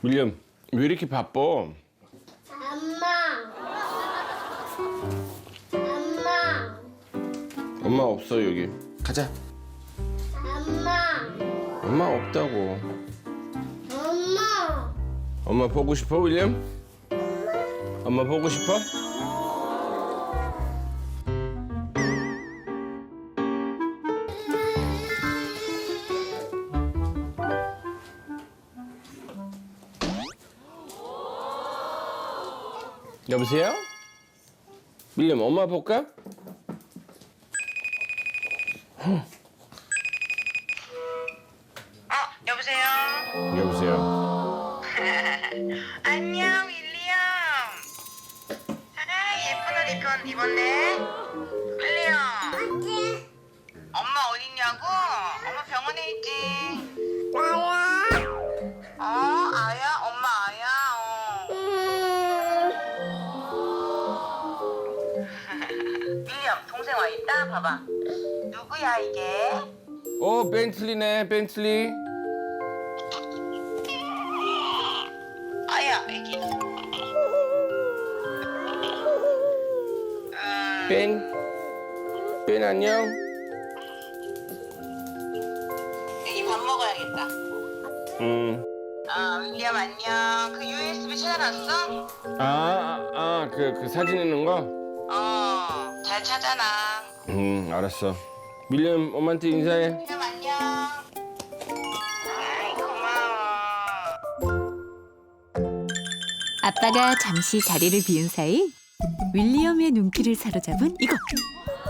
윌리엄, 왜 이렇게 바빠? 엄마. 엄마 없어, 여기. 가자. 엄마. 엄마 없다고. 엄마. 엄마 보고 싶어, 윌리엄? 엄마 보고 싶어? 여보세요? 윌리엄, 엄마 볼까? 여보세요? 여보세요? 안녕, 윌리엄. 예쁜 옷 입었네. 윌리엄. 엄마 어딨냐고? 엄마 병원에 있지. 나야. 아야? 엄마 아야? 윌리엄, 동생 와 있다? 봐봐. 누구야, 이게? 벤틀리네, 벤틀리. 아야, 애기. 벤 안녕. 애기 밥 먹어야겠다. 윌리엄 안녕. 그 USB 찾아놨어? 그 사진 있는 거? 잘 찾아놔. 알았어. 윌리엄, 엄마한테 인사해. 윌리엄 안녕. 아이, 고마워. 아빠가 잠시 자리를 비운 사이 윌리엄의 눈길을 사로잡은 이것.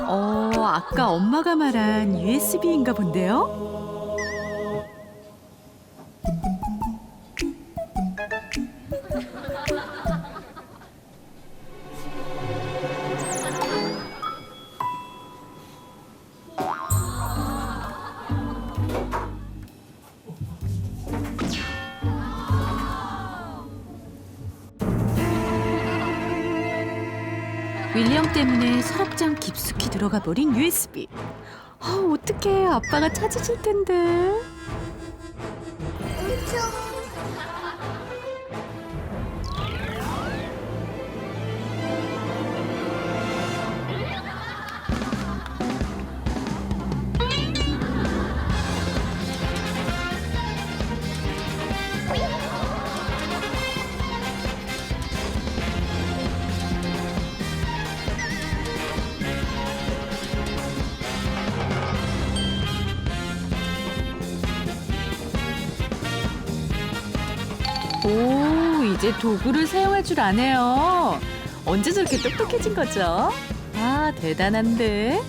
아까 엄마가 말한 USB인가 본데요? 윌리엄 때문에 서랍장 깊숙이 들어가 버린 USB. 어떡해, 아빠가 찾으실 텐데. 오, 이제 도구를 사용할 줄 아네요. 언제 저렇게 똑똑해진 거죠? 대단한데.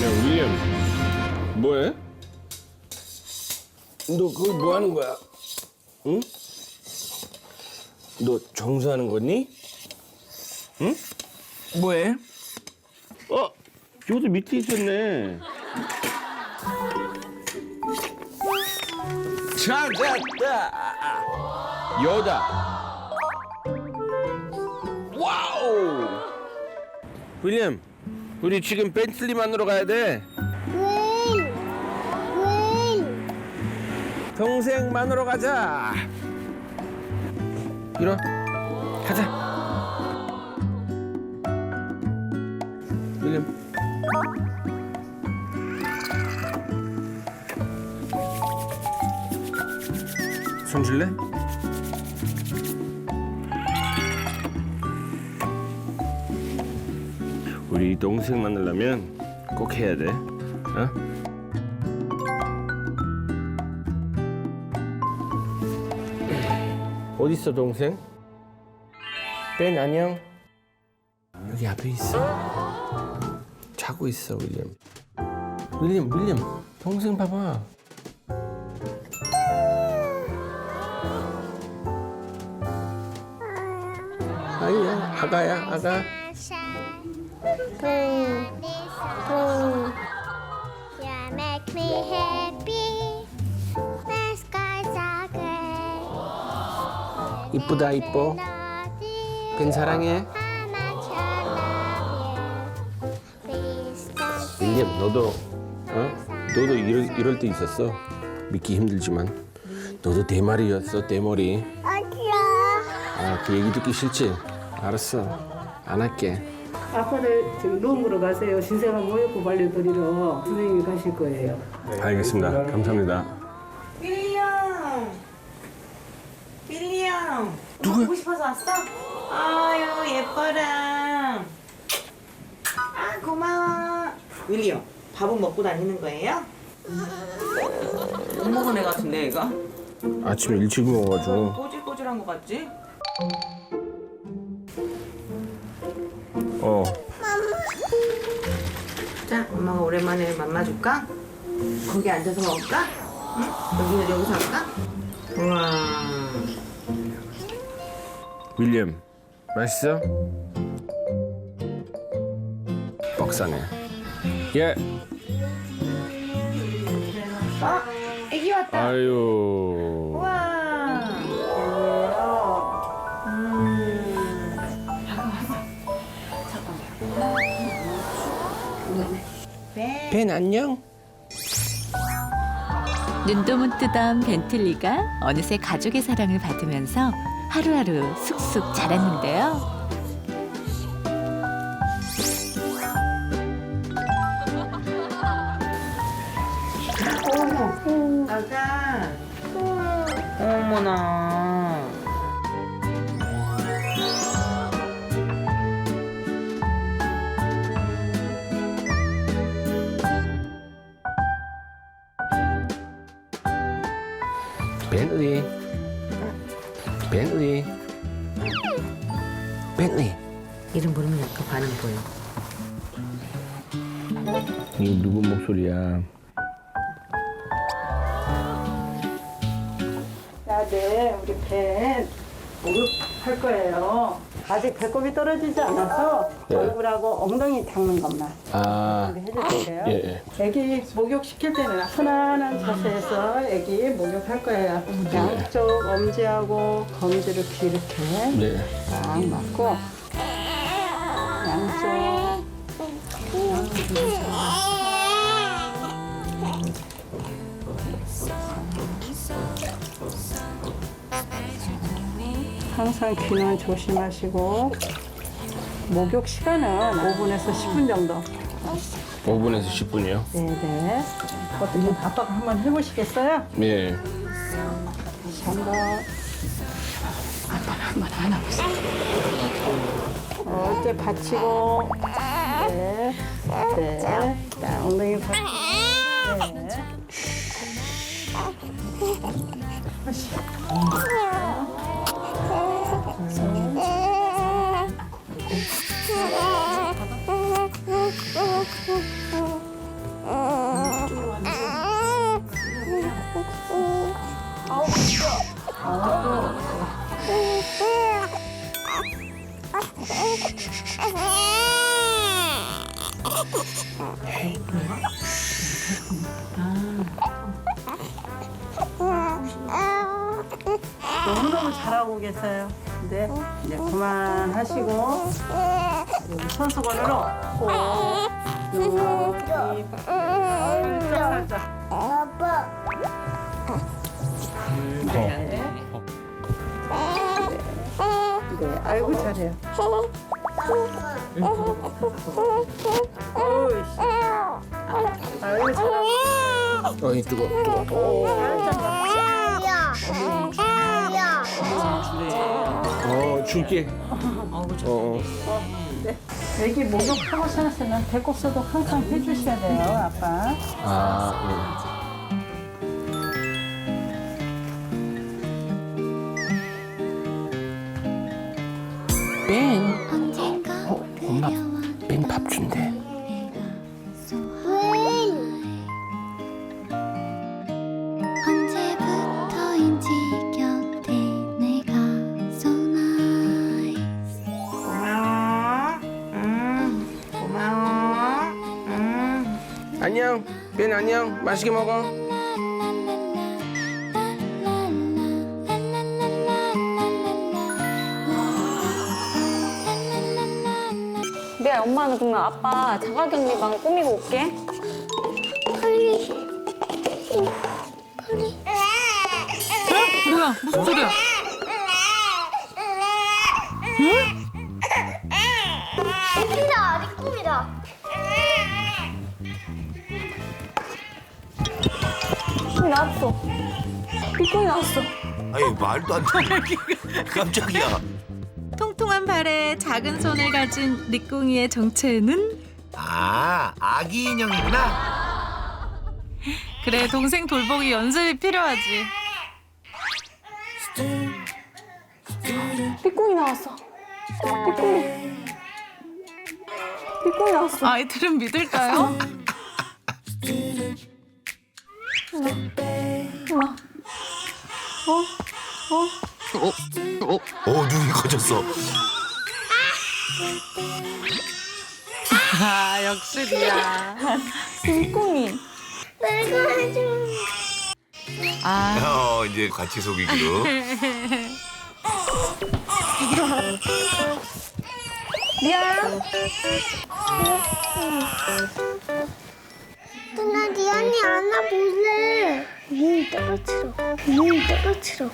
야, 윌리엄, 뭐해? 너 그거 뭐 하는 거야? 응? 너 정수하는 거니? 응? 뭐해? 여기 밑에 있었네. 찾았다. 여다. 와우. 윌리엄, 우리 지금 벤틀리 만나러 가야 돼. 동생 만나러 가자. 이리 가자. 윌리엄. 손 줄래? 우리 동생 만나려면 꼭 해야 돼. 어딨어, 동생? 벤 안녕. 여기 앞에 있어. 자고 있어, 윌리엄. 윌리엄, 동생 봐봐. 아이야, 아가야, 아가. You make me happy. The skies are gray. 이쁘다 이뻐. 벤 사랑해. How much I love you. Please don't 윌리엄 너도 너도 이럴 때 있었어. 믿기 힘들지만 너도 대머리였어 대머리. 아, 그 얘기 듣기 싫지? 알았어. 안 할게. 아빠를 지금 노원구로 가세요. 신생아 모욕고 반려드리러 선생님이 가실 거예요. 알겠습니다. 감사합니다. 윌리엄 엄마 보고 싶어서 왔어? 아유 예뻐라. 아 고마워. 윌리엄 밥은 먹고 다니는 거예요? 못 먹은 애 같은데 얘가? 아침에 일찍 먹어가지고. 꼬질꼬질한 거 같지? 자, 엄마가 오랜만에 만나줄까? 거기 앉아서 먹을까? 응? 여기서 할까? 우와. 윌리엄 맛있어? 뻑사네. 예. 애기 왔다. 아유. 우와. 벤 안녕. 눈도 못 뜨던 벤틀리가 어느새 가족의 사랑을 받으면서 하루하루 쑥쑥 자랐는데요. 아가. 어머나. 벤tley. 벤tley. 벤tley. 이름 부르면 약간 반응 보여. 이거 누구 목소리야? 네, 우리 벤 목욕할 거예요. 아직 배꼽이 떨어지지 않아서 네. 얼굴하고 엉덩이 닦는 것만 아, 해줄 거예요. 예. 애기 목욕 시킬 때는 편안한 자세에서 애기 목욕할 거예요. 양쪽 엄지하고 검지를 귀 이렇게 네. 딱 맞고 양쪽 항상 귀는 조심하시고 목욕 시간은 5분에서 10분 정도. 5분에서 10분이요? 네네. 어떻게 아빠가 한번 해보시겠어요? 네. 다시 한번. 아빠가 한번 안아보세요. 어깨 받치고. 네. 네. 자, 엉덩이 받치고. 네. 다시. 너무너무 잘하고 계세요. 네, 이제 그만하시고 손수건으로 코, 눈, 입, 살짝. 아빠. 네. 네, 아이고 잘해요. 오이씨. 아이고 잘하고. 어이 뜨거. 줄게. 네. 애기 목욕하고 살았으면 배꼽 소독 항상 해주셔야 돼요, 아빠. 아, 벤. 엄마 벤 밥 준대. 언제부터인지 곁에 내가 so nice. 고마워. 안녕. 벤 안녕. 맛있게 먹어. 미안, 엄마는 그러면 아빠 자가격리방 꾸미고 올게. 뭐야? 무슨 소리야? 꿈이다, 네 꿈이다. 삐 나왔어. 삐꾸이 나왔어. 아니 말도 안 돼. 깜짝이야. 통통한 발에 작은 손을 가진 리꿍이의 정체는? 아, 아기 인형이구나. 그래, 동생 돌보기 연습이 필요하지. 삐꾸이 나왔어. 삐꾸이 나왔어. 아이들은 믿을까요? 눈이 커졌어. 아, 역시 리야. 삐꾸이. 내가 해줘. 아, 이제 같이 속이기로. 미안. 누나 네 언니 안아볼래. 눈이 떠받치러. 눈이 떠받치러.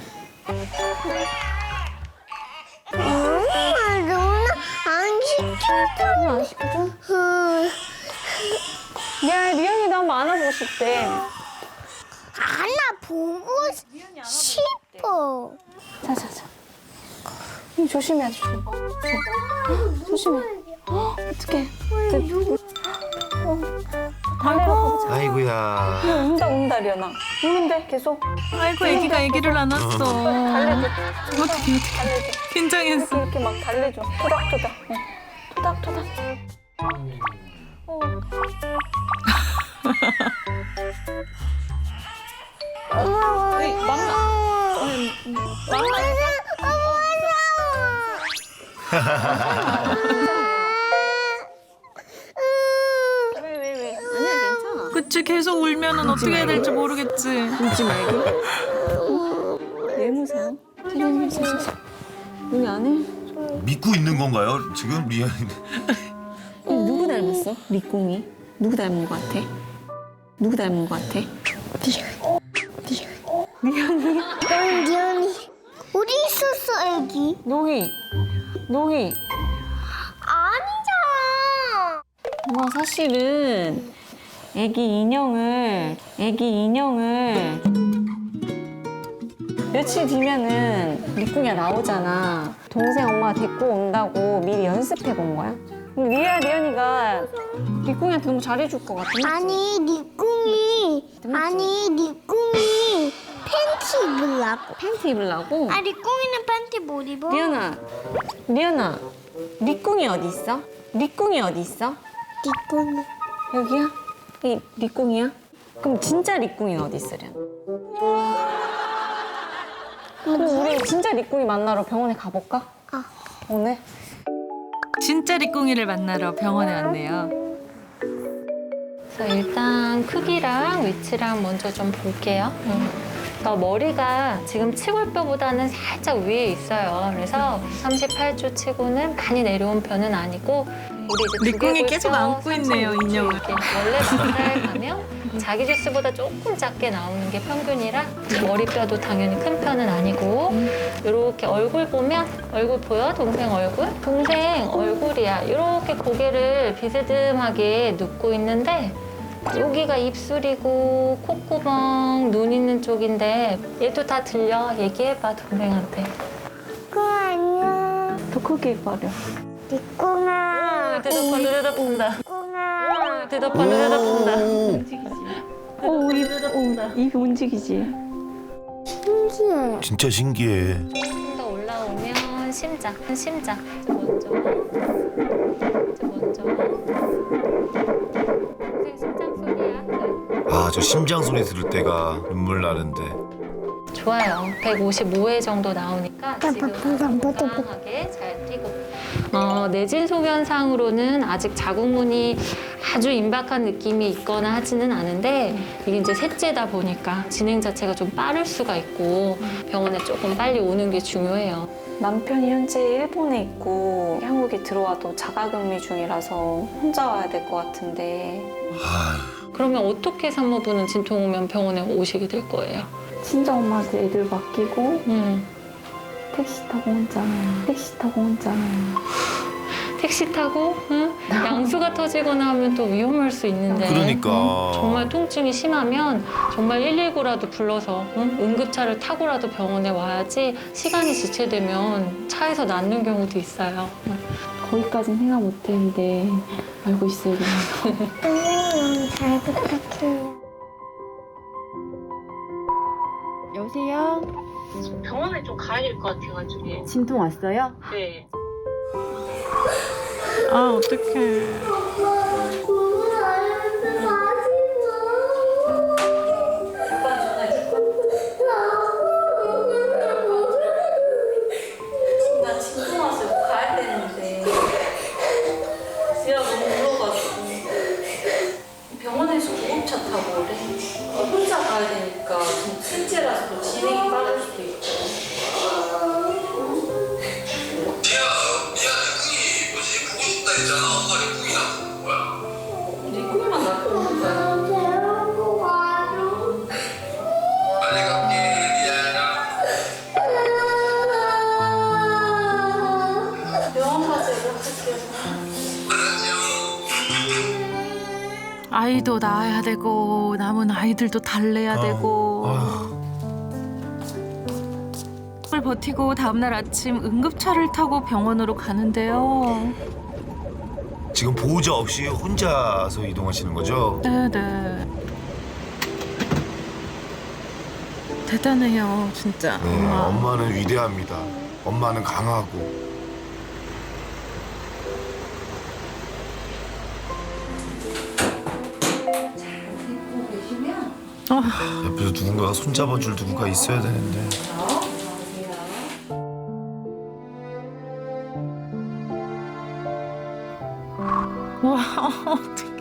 누나 안 시켜줘. 안 시켜줘? 미안, 리안이 나 한번 안아보고 싶대. 안아보고 싶어. 자자자. 조심해야 돼. 조심해. 어떡해. 달래러 가보자. 아이고야. 운다, 리안아. 우는데, 계속. 아이고, 애기가 애기를 안았어. 달래줘. 어떡해. 달래줘. 긴장했어. 이렇게 막 달래줘. 토닥토닥. 토닥토닥. 왜? 아니야, 괜찮아. 그치, 계속 울면은 어떻게 해야 될지 모르겠지. 울지 말고. 예무상. 눈이 안 해? 믿고 있는 건가요? 지금 리안이. 누구 닮았어? 리꿍이? 누구 닮은 것 같아? 누구 닮은 것 같아? 리언이 어디 있었어 애기? 노희. 아니잖아. 엄마 사실은 애기 인형을 며칠 뒤면은 리꿍이가 나오잖아. 동생 엄마가 데리고 온다고 미리 연습해 본 거야. 근데 리안이가 리꿍이한테 너무 잘해줄 것 같아. 아니 리꿍이 팬티 입으려고. 팬티 입으려고? 아 리꿍이는 팬티 못 입어. 리안아, 리꿍이 어디 있어? 리꿍이 여기야? 이 리꿍이야? 그럼 진짜 리꿍이 어디 있어, 리안? 그럼 우리 진짜 리꿍이 만나러 병원에 가볼까? 오늘? 진짜 리꿍이를 만나러 병원에 왔네요. 그래서 일단 크기랑 위치랑 먼저 좀 볼게요. 그러니까 머리가 지금 치골뼈보다는 살짝 위에 있어요. 그래서 38주 치고는 많이 내려온 편은 아니고 우리 이제 리꿍이 계속 안고 있네요, 인형을. 이렇게 원래 맞살 가면 자기 주스보다 조금 작게 나오는 게 평균이라 머리뼈도 당연히 큰 편은 아니고 이렇게 얼굴 보면 얼굴 보여? 동생 얼굴? 동생 얼굴이야. 이렇게 고개를 비스듬하게 눕고 있는데 여기가 입술이고 콧구멍, 눈 있는 쪽인데 얘도 다 들려. 얘기해봐 동생한테. 리꿍 안녕. 더 크게 입어려. 리꿍아. 대답한다. 리꿍아. 대답한다. 입이 움직이지. 신기해. 진짜 신기해. 좀 더 올라오면 심장. 이제 먼저. 동생 심장 소리야. 아, 저 심장 소리 들을 때가 눈물 나는데. 좋아요. 155회 정도 나오니까 지금 건강하게 잘 뛰고 내진 소견상으로는 아직 자궁문이 아주 임박한 느낌이 있거나 하지는 않은데 이게 이제 셋째다 보니까 진행 자체가 좀 빠를 수가 있고 병원에 조금 빨리 오는 게 중요해요. 남편이 현재 일본에 있고 한국에 들어와도 자가격리 중이라서 혼자 와야 될 것 같은데 그러면 어떻게 산모분은 진통 오면 병원에 오시게 될 거예요? 친정엄마한테 애들 맡기고 택시 타고 혼자 택시 타고 양수가 터지거나 하면 또 위험할 수 있는데 그러니까. 정말 통증이 심하면 정말 119라도 불러서 응급차를 타고라도 병원에 와야지 시간이 지체되면 차에서 낫는 경우도 있어요. 거기까진 생각 못했는데 알고 있어요. 선생님 잘 부탁해요. 여보세요? 병원에 좀 가야 될 것 같아가지고. 진통 왔어요? 네. 아, 어떡해. 나 진통 와서 가야 되는데 지가 너무 울어가지고 병원에서 구급차 타고 오래. 혼자 가야 되니까 좀 셋째라서 진행이 빠를 수도 있고. 리꾸만 낳고 오는 거야. 병원 가서 연락할게요. 아이도 낳아야 되고 남은 아이들도 달래야 되고 그걸 버티고 다음날 아침 응급차를 타고 병원으로 가는데요. 지금 보호자 없이 혼자서 이동하시는 거죠? 네네. 대단해요, 진짜. 네, 엄마는 위대합니다. 엄마는 강하고. 옆에서 누군가가 손잡아줄 누군가 있어야 되는데. 와, 어떡해.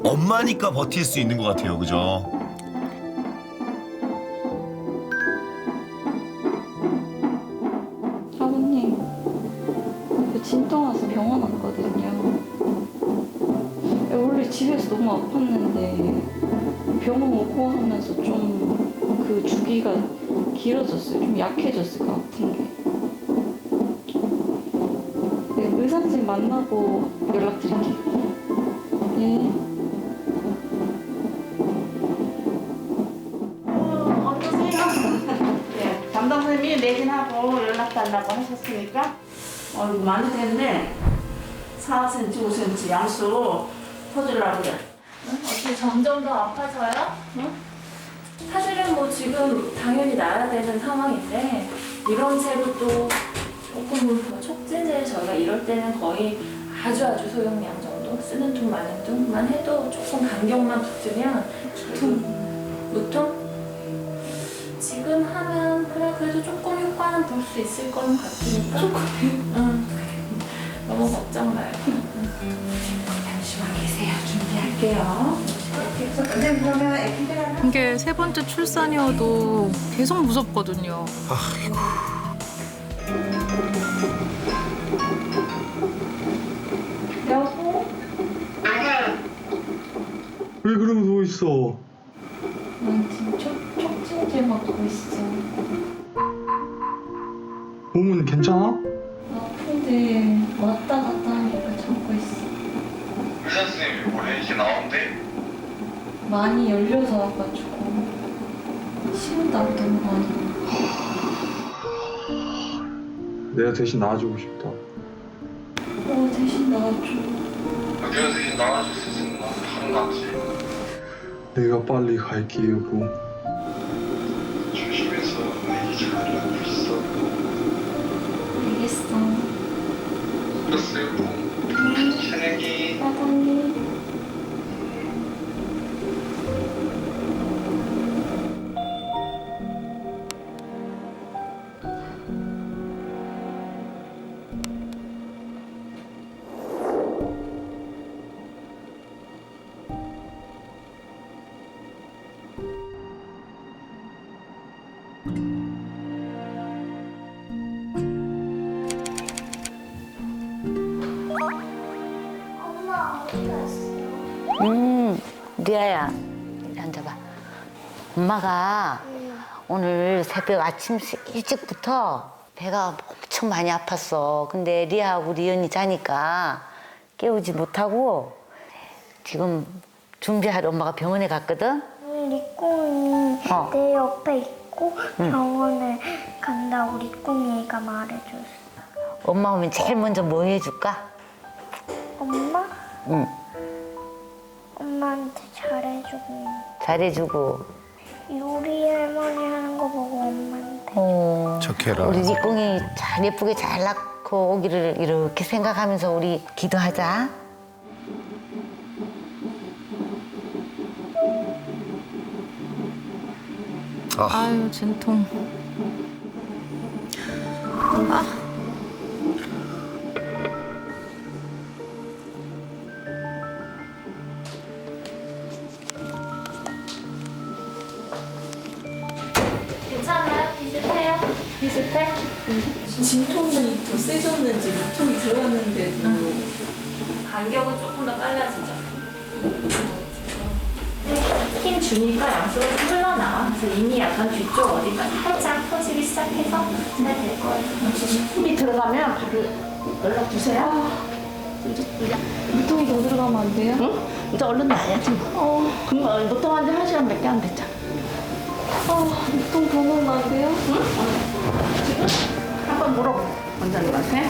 엄마니까 버틸 수 있는 것 같아요, 그죠? 아버님, 저 진통 와서 병원 왔거든요. 원래 집에서 너무 아팠는데 병원 오고 하면서 좀 그 주기가 길어졌어요. 좀 약해졌어요, 그 아픈 게. 네, 의사 선생님 만나고 연락드릴게요. 네. 네, 담당 선생님이 내진하고 연락도 한다고 하셨으니까 많이 됐네. 4cm, 5cm 양수 터주려고 그래. 어떻게 점점 더 아파져요? 응? 사실은 뭐 지금 당연히 나야 되는 상황인데 이런 채로 또 조금 뭐 촉진제 저희가 이럴 때는 거의 아주 소용량 정도 쓰는 통 마는 통만 해도 조금 간격만 붙으면 무통? 지금 하면 그래 그래도 조금 효과는 볼 수 있을 것 같으니까 응. 너무 걱정 말고 잠시만 계세요. 준비할게요. 이게 세 번째 출산이어도 계속 무섭거든요. 아이고. 여보? 왜 그러고 누워 있어? 난 지금 촉진제 먹고 있어. 몸은 괜찮아? 아픈데 왔다 갔다 하니까 참고 있어. 의사 선생님이 원래 이렇게 나온대? 많이 열려서 와가지고 식은땀이 너무 많이 나. 내가 대신 나와주고 싶다. 대신 나와줘. 내가 대신 나와줄 수 있으면 바로 낫지. 내가 빨리 갈게 여보. 조심해서 애기 잘 낳고 있어. 알겠어. 알았어 여보. 사랑해. 사랑해. 앉아봐. 엄마가 오늘 새벽 아침 일찍부터 배가 엄청 많이 아팠어. 근데 리아하고 리언이 자니까 깨우지 못하고 지금 준비하러 엄마가 병원에 갔거든? 리꿍이 내 옆에 있고 병원에 간다고 리꿍이가 말해줬어. 엄마 오면 제일 먼저 뭐 해줄까? 엄마? 응. 엄마한테 잘해주고 잘해주고. 요리 할머니 하는 거 보고 엄마한테 착해라. 우리 리꿍이 잘 예쁘게 잘 낳고 오기를 이렇게 생각하면서 우리 기도하자. 아유 진통. 괜찮아요? 비슷해요? 비슷해? 진통이 더 세졌는지 물통이 들어왔는데도 간격은 조금 더 빨라지죠. 힘 주니까 양쪽으로 흘러나와. 그래서 이미 약간 뒤쪽 어디가 살짝 터지기 시작해서 잘 될 거예요. 힘이 들어가면 바로 연락 주세요. 물통이 더 들어가면 안 돼요? 응? 이제 얼른 나야지 뭐. 그럼 보통 한 1시간밖에 안 됐잖아. 물통 더 넣으면 안 돼요? 지금 한번 물어보. 원장님한테.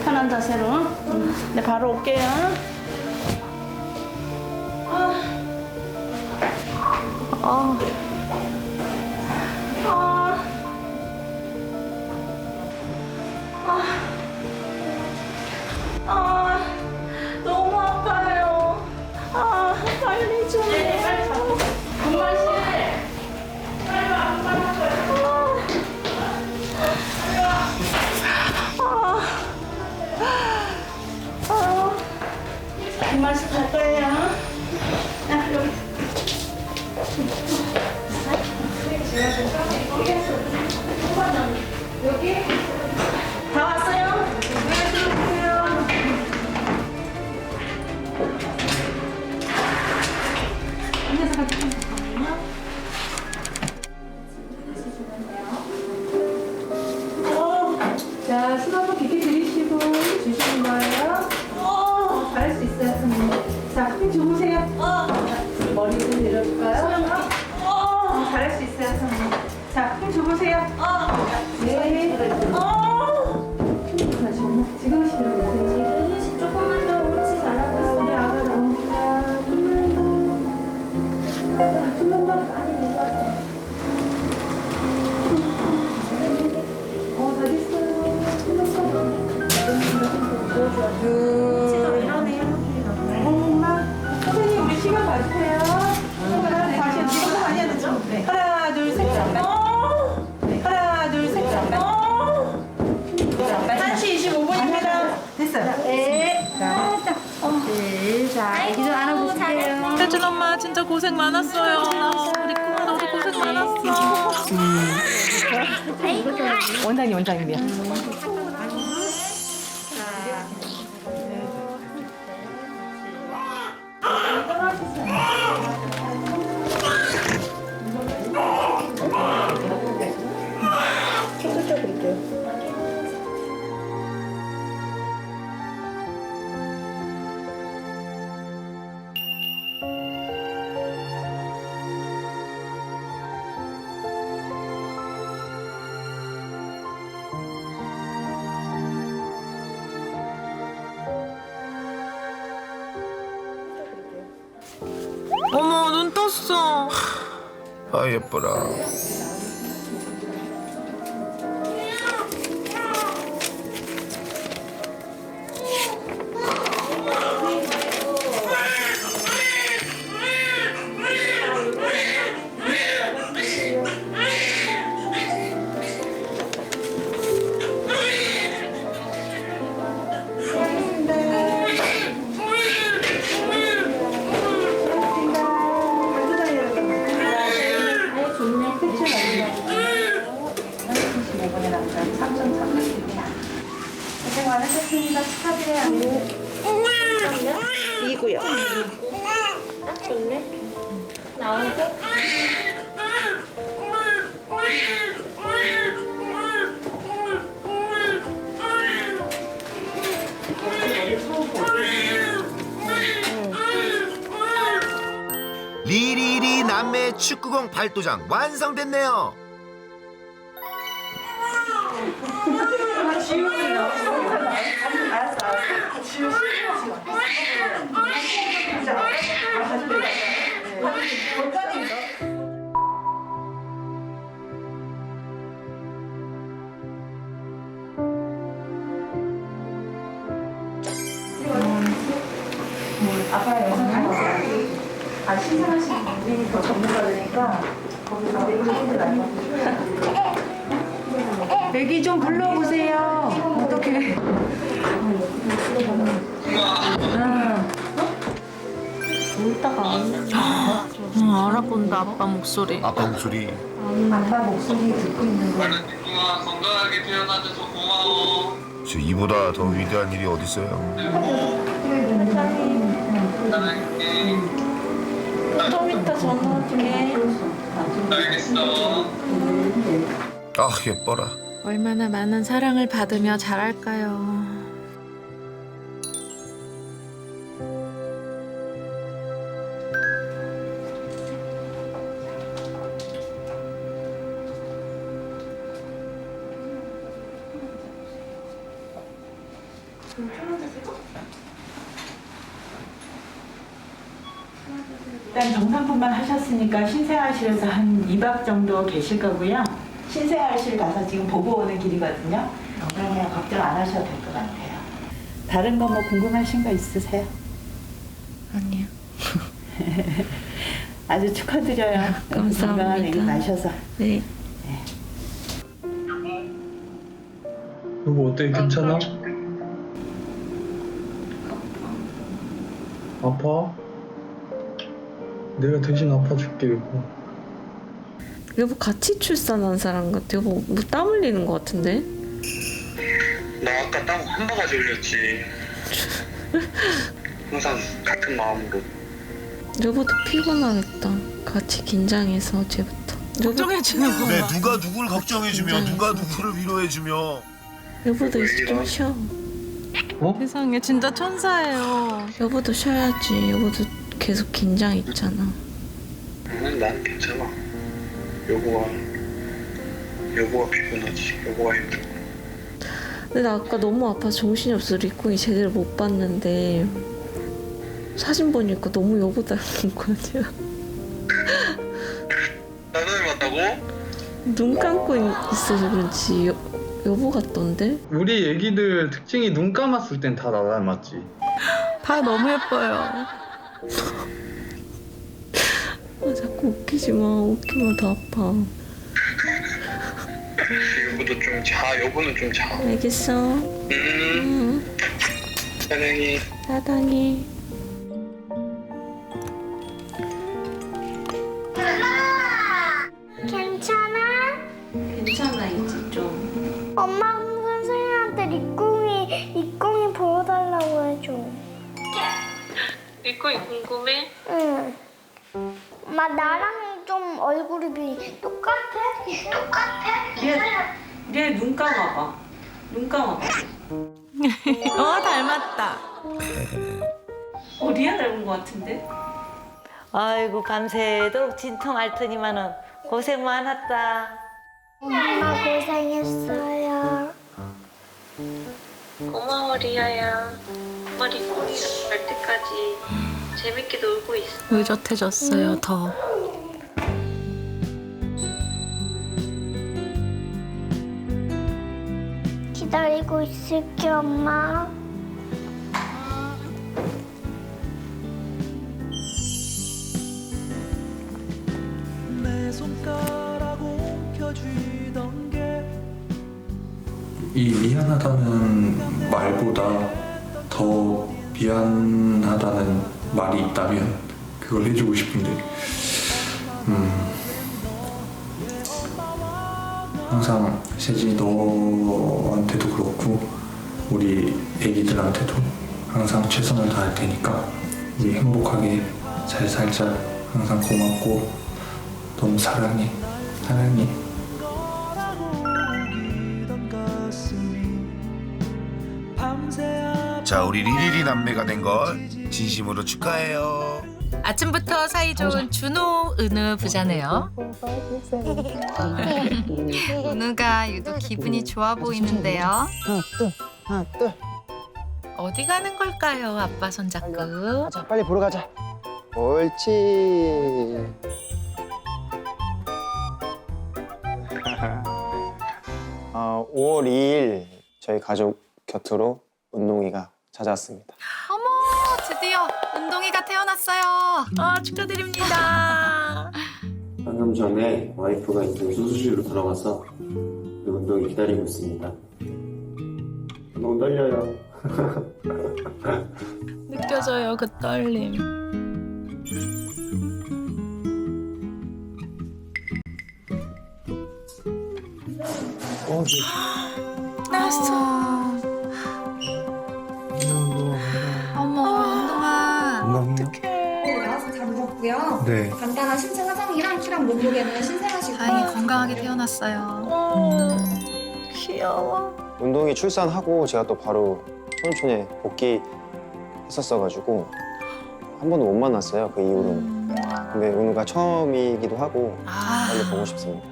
편한 자세로. 네, 바로 올게요. 너무 아파요. 빨리 좀 해. 빨리 잡고. 금만씨. 빨리 와, 빨리 와. 금만씨 갈 거예요. 야, 여기. 여기. 다 왔어요? 네, 들어오세요. 자, 숨 한번 깊이 들이쉬고 주시는 거예요. 잘할 수 있어요, 선생님. 자, 힘 주무세요. 머리 좀 내려줄까요? 잘할 수 있어요, 선생님. 자, 힘 주무세요. 네. 지금 시작해주세요. 조금만 더 옳지 잘하고 우리 아가 나옵니다. 조금만 더 많이 내려와요. 다 됐어요. 엄마, 선생님 우리 시간 봐주세요. 다시 지금도 많이 해야 되죠? 하나, 둘, 셋. 하나, 둘, 셋. 1시 25분입니다. 됐어요. 네. 자, 애기 좀 안아보실게요. 혜준 엄마 진짜 고생 많았어요. 우리 꿈아 너도 고생 많았어. 원장님이야. 어머, 눈 떴어. 아 예뻐라. 나오고. 리리리 남매 축구공 발도장 완성됐네요. 아빠 영상 봤어요. 아, 신청하신 분이 더 전문가니까 거기서 애기 좀 불러보세요. 어떡해. 울다가 알아본다 아빠 목소리. 아빠 목소리. 아빠 목소리 듣고 있는 거. 아, 건강하게 태어나줘서 고마워. 저 이보다 더 위대한 일이 어디 있어요? 좀 이따 전화할게. 알겠어. 아 예뻐라. 얼마나 많은 사랑을 받으며 자랄까요. 일단 정산품만 하셨으니까 신생아실에서 한 2박 정도 계실 거고요. 신생아실 가서 지금 보고 오는 길이거든요. 그러면 걱정 안 하셔도 될 것 같아요. 다른 거 뭐 궁금하신 거 있으세요? 아니요. 아주 축하드려요. 건강한 애기 나셔서. 네. 여보 어때? 괜찮아? 아파? 내가 대신 아파줄게 여보. 여보 같이 출산한 사람 같아. 여보 뭐 땀 흘리는 것 같은데? 나 아까 땀 한 바가지 흘렸지. 항상 같은 마음으로. 여보도 피곤하겠다. 같이 긴장해서 어제부터. 걱정해주는 거. 네 누가 누굴 걱정해주며 누가 누구를 위로해주며. 여보도 이제 좀 쉬어. 세상에 진짜 천사예요. 여보도 쉬어야지. 여보도 계속 긴장 있잖아. 난 괜찮아. 여보가 피곤하지. 여보가 힘들어. 근데 나 아까 너무 아파서 정신이 없어. 리콩이 제대로 못 봤는데 사진 보니까 너무 여보 닮은 거 아니야? 나 닮았다고? 눈 감고 있어서 그런지 여보 같던데? 우리 애기들 특징이 눈 감았을 땐 다 나 닮았지. 다 너무 예뻐요. 아 자꾸 웃기지 마. 웃기면 더 아파. 여보도 좀 자. 여보는 좀 자. 알겠어. 사랑해. 사랑해. 괜찮아? 괜찮아 이제 좀. 엄마 선생님한테 리꽁이 보여달라고 해줘. 리코이 궁금해? 응. 엄마 나랑 좀 얼굴이 똑같아? 얘 눈 감아봐. 눈 감아봐. 닮았다. 리아 닮은 것 같은데? 아이고 밤새도록 진통 앓더니만은 고생 많았다. 엄마 고생했어요. 고마워 리아야. 엄마 리코이랑 갈 때까지 재밌게 놀고 있어. 의젓해졌어요 더. 기다리고 있을게 엄마. 이 미안하다는 말보다 더 미안하다는 말이 있다면 그걸 해주고 싶은데 항상 세진이 너한테도 그렇고 우리 애기들한테도 항상 최선을 다할 테니까 우리 행복하게 잘 살자. 항상 고맙고 너무 사랑해. 자, 우리 리리리 남매가 된 걸 진심으로 축하해요. 아침부터 사이좋은 준호, 은우 부자네요. 은우가 유독 기분이 좋아 보이는데요. 하나, 둘. 어디 가는 걸까요, 아빠 손잡고? 가자, 빨리 보러 가자. 옳지. 5월 2일 저희 가족 곁으로 운동이가 찾아왔습니다. 어머, 드디어 운동이가 태어났어요. 축하드립니다. 방금 전에 와이프가 인생 수술실로 들어가서 운동이 기다리고 있습니다. 너무 떨려요. 느껴져요, 그 떨림. 나왔어. 어머, 운동아. 건강해요? 나와서 잘 먹었고요. 네. 간단한 신체 화장이랑 키랑 몸무게는 신생하시고 다행히 건강하게 태어났어요. 귀여워. 운동이 출산하고 제가 또 바로 손촌에 복귀했었어가지고 한 번도 못 만났어요, 그 이후로는. 근데 은우가 처음이기도 하고 빨리 보고 싶습니다.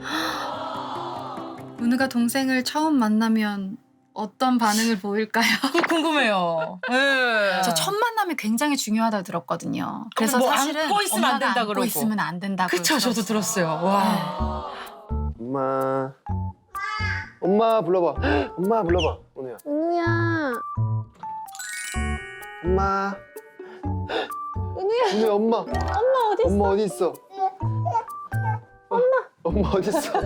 은우가 동생을 처음 만나면 어떤 반응을 보일까요? 궁금해요. 네. 저 첫 만남이 굉장히 중요하다고 들었거든요. 그래서 뭐 사실은 안고 있으면 안 된다 안고 그러고. 있으면 안 된다고. 그쵸, 저도 들었어요. 와. 엄마 불러봐. 엄마 불러봐, 은우야. 은우야. 엄마. 은우야. 은우야, 엄마. 엄마 어디 있어? 엄마 어디 있어? 엄마 어디 있어?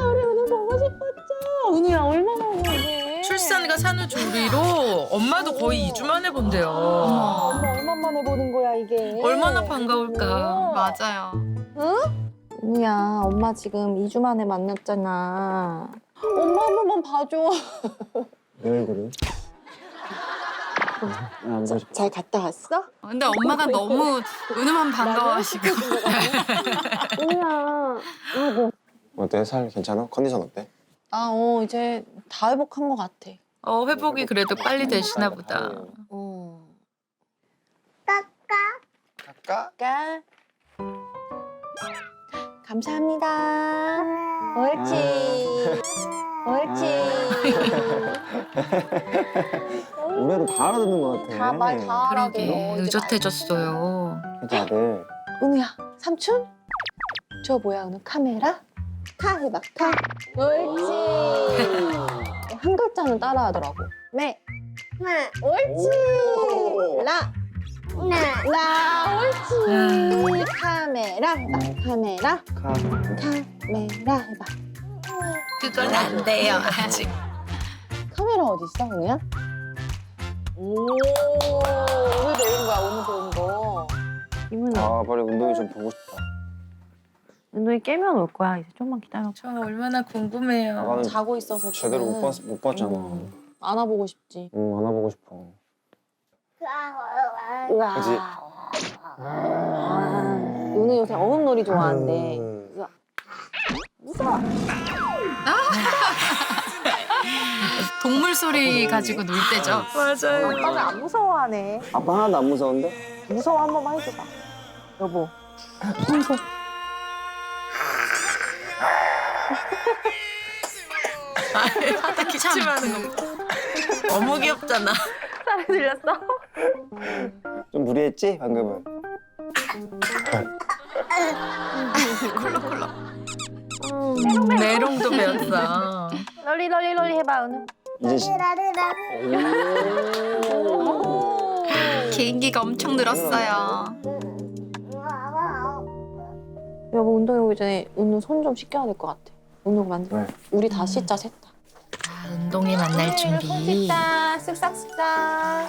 우리 은우 보고 싶었죠. 은우야 얼마나 오래. 출산과 산후조리로 엄마도 거의 2주 만에 본대요. 엄마 얼마만에 보는 거야 이게. 얼마나 반가울까. 맞아요. 응? 은우야 엄마 지금 2주 만에 만났잖아. 엄마 한 번만 봐줘. 내 얼굴을? 안 보고 싶어. 잘 갔다 왔어? 근데 엄마가 너무 은우만 반가워하시고. 은우야. 아이고. 어때? 살 괜찮아? 컨디션 어때? 이제 다 회복한 것 같아. 회복이 그래도 빨리 되시나 보다. 까까. 감사합니다. 옳지. 옳지. 우리도 다 알아듣는 것 같아. 말 다 알아듣어. 그러게, 의젓해졌어요. 다들. 은우야, 삼촌? 저 뭐야, 은우? 카메라? 타 해봐, 타. 옳지. 한 글자는 따라하더라고. 네. 옳지. 라. 라. 옳지. 카메라 해봐. 카메라. 카메라 해봐. 그건 안 돼요, 아직. 카메라 어디 있어, 은우야? 오늘 배운 거야, 오늘 배운 거. 이문아. 빨리 운동이 좀 보고 싶다. 운동이 깨면 올 거야. 이제 좀만 기다려. 저 얼마나 궁금해요. 자고 있어서 제대로 못 봤잖아. 안아보고 싶지. 응, 안아보고 싶어. 우와. 그치? 은우 요새 어음놀이 좋아한대. 무서워. 동물 소리 가지고 놀 때죠. 맞아요. 아빠가 안 무서워하네. 아빠 하나도 안 무서운데? 무서워 한 번만 해줘봐. 여보. 무서워. 하다 기침하는 거. 너무 귀엽잖아. 잘 들렸어? 좀 무리했지, 방금은? 메롱도 배웠어. 롤리 해봐, 은우. 이제 개인기가 엄청 늘었어요. 여보 운동회 오기 전에 은우 손 좀 씻겨야 될 것 같아. 은우가 만져. 왜? 우리 다 씻자, 셋 다. 운동회 만날 준비. 씻자, 쓱싹.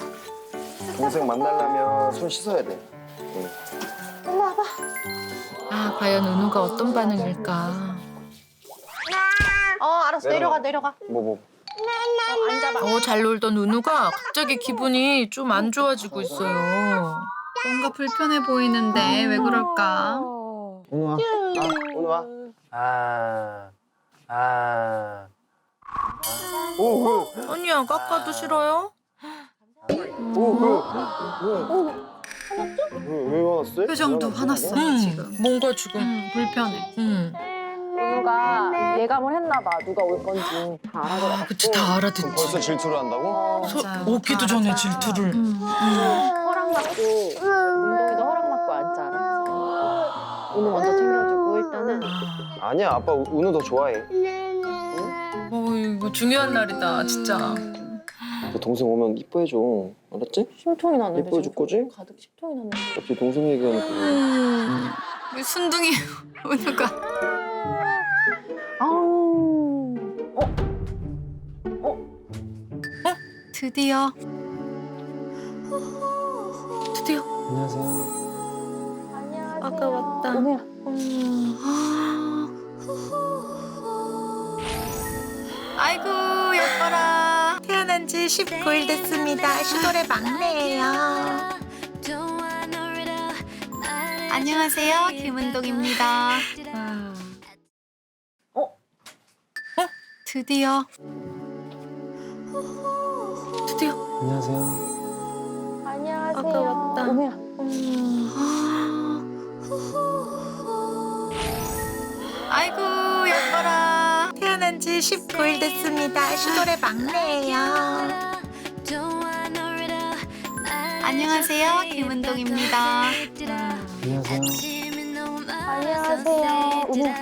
동생 만나려면 손 씻어야 돼. 일로 와봐. 과연 은우가 어떤 반응일까? 알았어. 내려가. 뭐. 앉아봐. 잘 놀던 은우가 갑자기 기분이 좀 안 좋아지고 있어요. 뭔가 불편해 보이는데 왜 그럴까? 오늘 와. 오늘 와. 오, 아니야, 깎아도 싫어요? 왜 화났어요? 표정도 화났어 지금. 뭔가 지금. 불편해. 은우가 예감을 했나 봐. 누가 올 건지 다 알아들어. 그치, 다 알아듣지. 벌써 질투를 한다고? 오기도 전에 질투를. 허락받고 운동이도 허락받고 앉지 않았지. 은우 먼저 챙겨주고 일단은. 아니야, 아빠 은우 더 좋아해. 이거 중요한 날이다, 진짜. 너 동생 오면 이뻐해줘. 알았지? 심통이 났는데. 이뻐해줄 거지? 가득 심통이 났는데. 갑자기 동생 얘기하니까. 우리 순둥이 은우가. 드디어. 안녕하세요. 아까 왔다. 은우야. 아이고 예뻐라. 태어난 지 19일 됐습니다. 슈돌의 막내예요. 안녕하세요. 김은동입니다. 드디어. 안녕하세요. 안녕하세요. 아까 왔다. 은우야. 아이고 예뻐라. 태어난 지 19일 됐습니다. 슈돌의 막내예요. 안녕하세요. 김은동입니다. 안녕하세요. 안녕하세요. 은우야.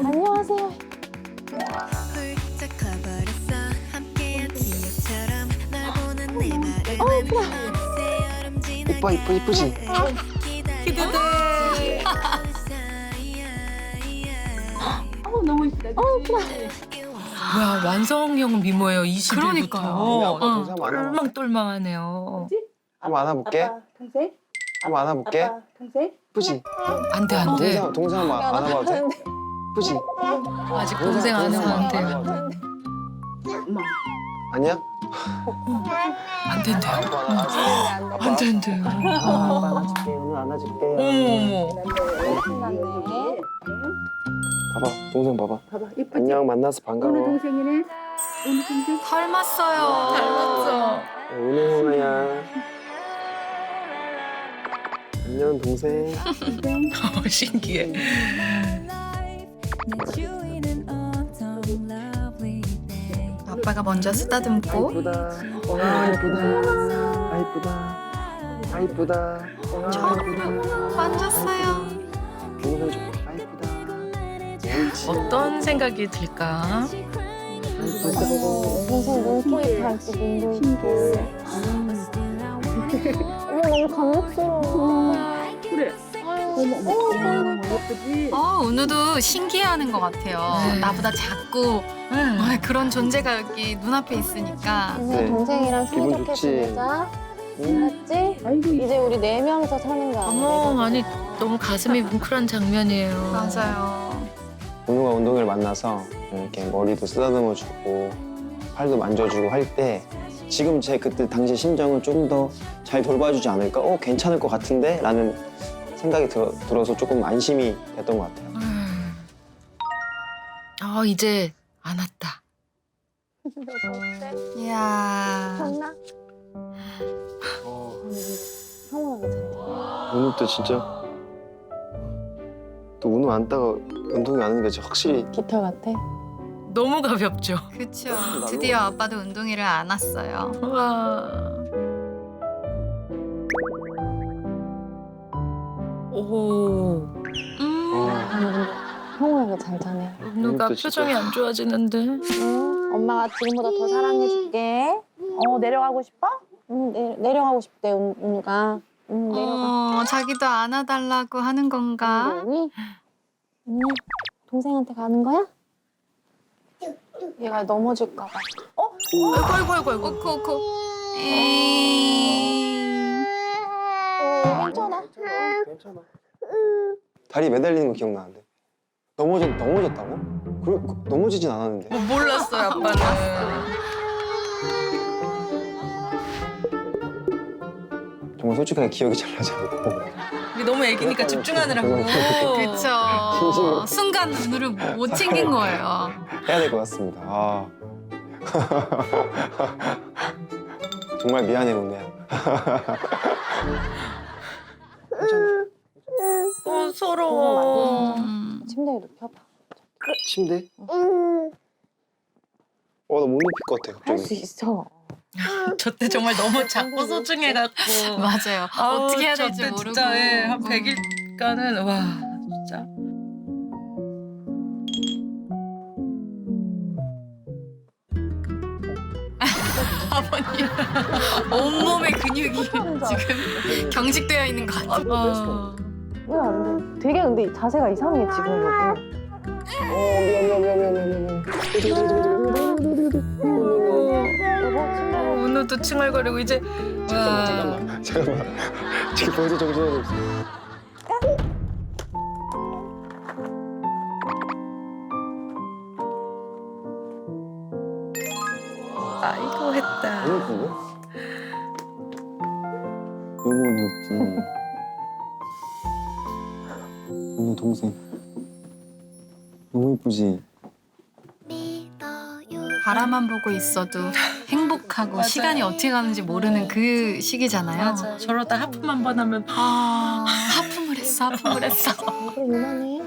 안녕하세요. 오빠 이쁘지? 너무 이쁘다. 뭐야, 완성형 미모예요, 20일부터. 그러니까요. 똘망똘망하네요. 한번 안아볼게. 동생? 한번 안아볼게. 동생? 이쁘지? 안 돼, 안 돼. 동생 한번 안아봐도 돼? 이쁘지? 아직 동생 안 해서 안 돼요. 아니야? 안 된대요. 안 된대요. 안아줄게. 오늘 안아줄게. 어머머. 봐봐, 동생 봐봐. 봐봐, 이쁘지? 안녕, 만나서 반가워. 오늘 동생이네. 오늘 동생? 닮았어요. 닮았어. 은혜 형아야. 안녕, 동생. 신기해. 아빠가 먼저 쓰다듬고. 이쁘다. 아, 이쁘다. 아, 이쁘다. 아, 이쁘다. 처음 만졌어요. 동생 좀. 아, 이쁘다. 옳지. 어떤 생각이 들까? 동생 눈코입 발톱 눈코입. 어머 너무 감격스러워. 그래. 어머, 예쁘지? 은우도 신기해하는 것 같아요. 나보다 작고 그런 존재가 여기 눈앞에 있으니까. 은우 동생이랑 기분 사이좋게 좋지? 지내자. 알았지? 아이고, 이제 우리 4명이서 사는 거야. 어머, 아니 너무 가슴이 뭉클한 장면이에요. 맞아요. 은우가 운동회를 만나서 이렇게 머리도 쓰다듬어주고 팔도 만져주고 할 때 지금 제 그때 당시 심정은 좀 더 잘 돌봐주지 않을까? 괜찮을 것 같은데? 라는 생각이 들어서 조금 안심이 됐던 것 같아요. 이제 안 왔다. 이야. 좋나? 성원하게 잘. 은우 때 진짜 또 은우 안다가 운동회 안 하는 게 진짜 확실히 깃털 같아. 너무 가볍죠. 그쵸. 드디어 아빠도 운동회를 안 왔어요. 와. 오. 성원하게 잘 자네. 누가 표정이 안 좋아지는데. 엄마가 지금보다 더 사랑해줄게. 내려가고 싶어? 내려가고 싶대, 은우가. 내려가. 자기도 안아달라고 하는 건가? 언니? 동생한테 가는 거야? 얘가 넘어질까 봐. 아이고. 오코. 괜찮아. 괜찮아. 다리 매달리는 거 기억나는데 넘어졌다고? 넘어지진 않았는데. 몰랐어요, 아빠는. 정말 솔직하게 기억이 잘 나지 않고. 이게 너무 애기니까 집중하느라고. 그쵸. 순간 눈으로 못 챙긴 거예요. 해야 될 것 같습니다. 아. 정말 미안해 은우야. 서러워. 침대에 눕혀봐. 침대? 나 못 눕힐 것 같아 갑자기. 할 수 있어. 저때 정말 너무 작고 소중해갖고. 맞아요. 어떻게 해야 될지 저때 모르고. 진짜 한 100일간은 와 진짜. 아버님 온몸의 근육이 지금 경직되어 있는 것 같아요. 왜 안 돼? 되게 근데 자세가 이상해 지금 여기. 은우도 칭얼거리고 이제. 잠깐만. 지금 벌써 정신이 없어. 아이고 했다. 너무 예쁜데? 너무 귀엽지. 은우 동생. 너무 예쁘지? 바라만 보고 있어도 행복하고 맞아요. 시간이 어떻게 가는지 모르는 그 시기잖아요. 맞아. 저러다 하품 한 번 하면 하품을 했어. 얼굴 유난해.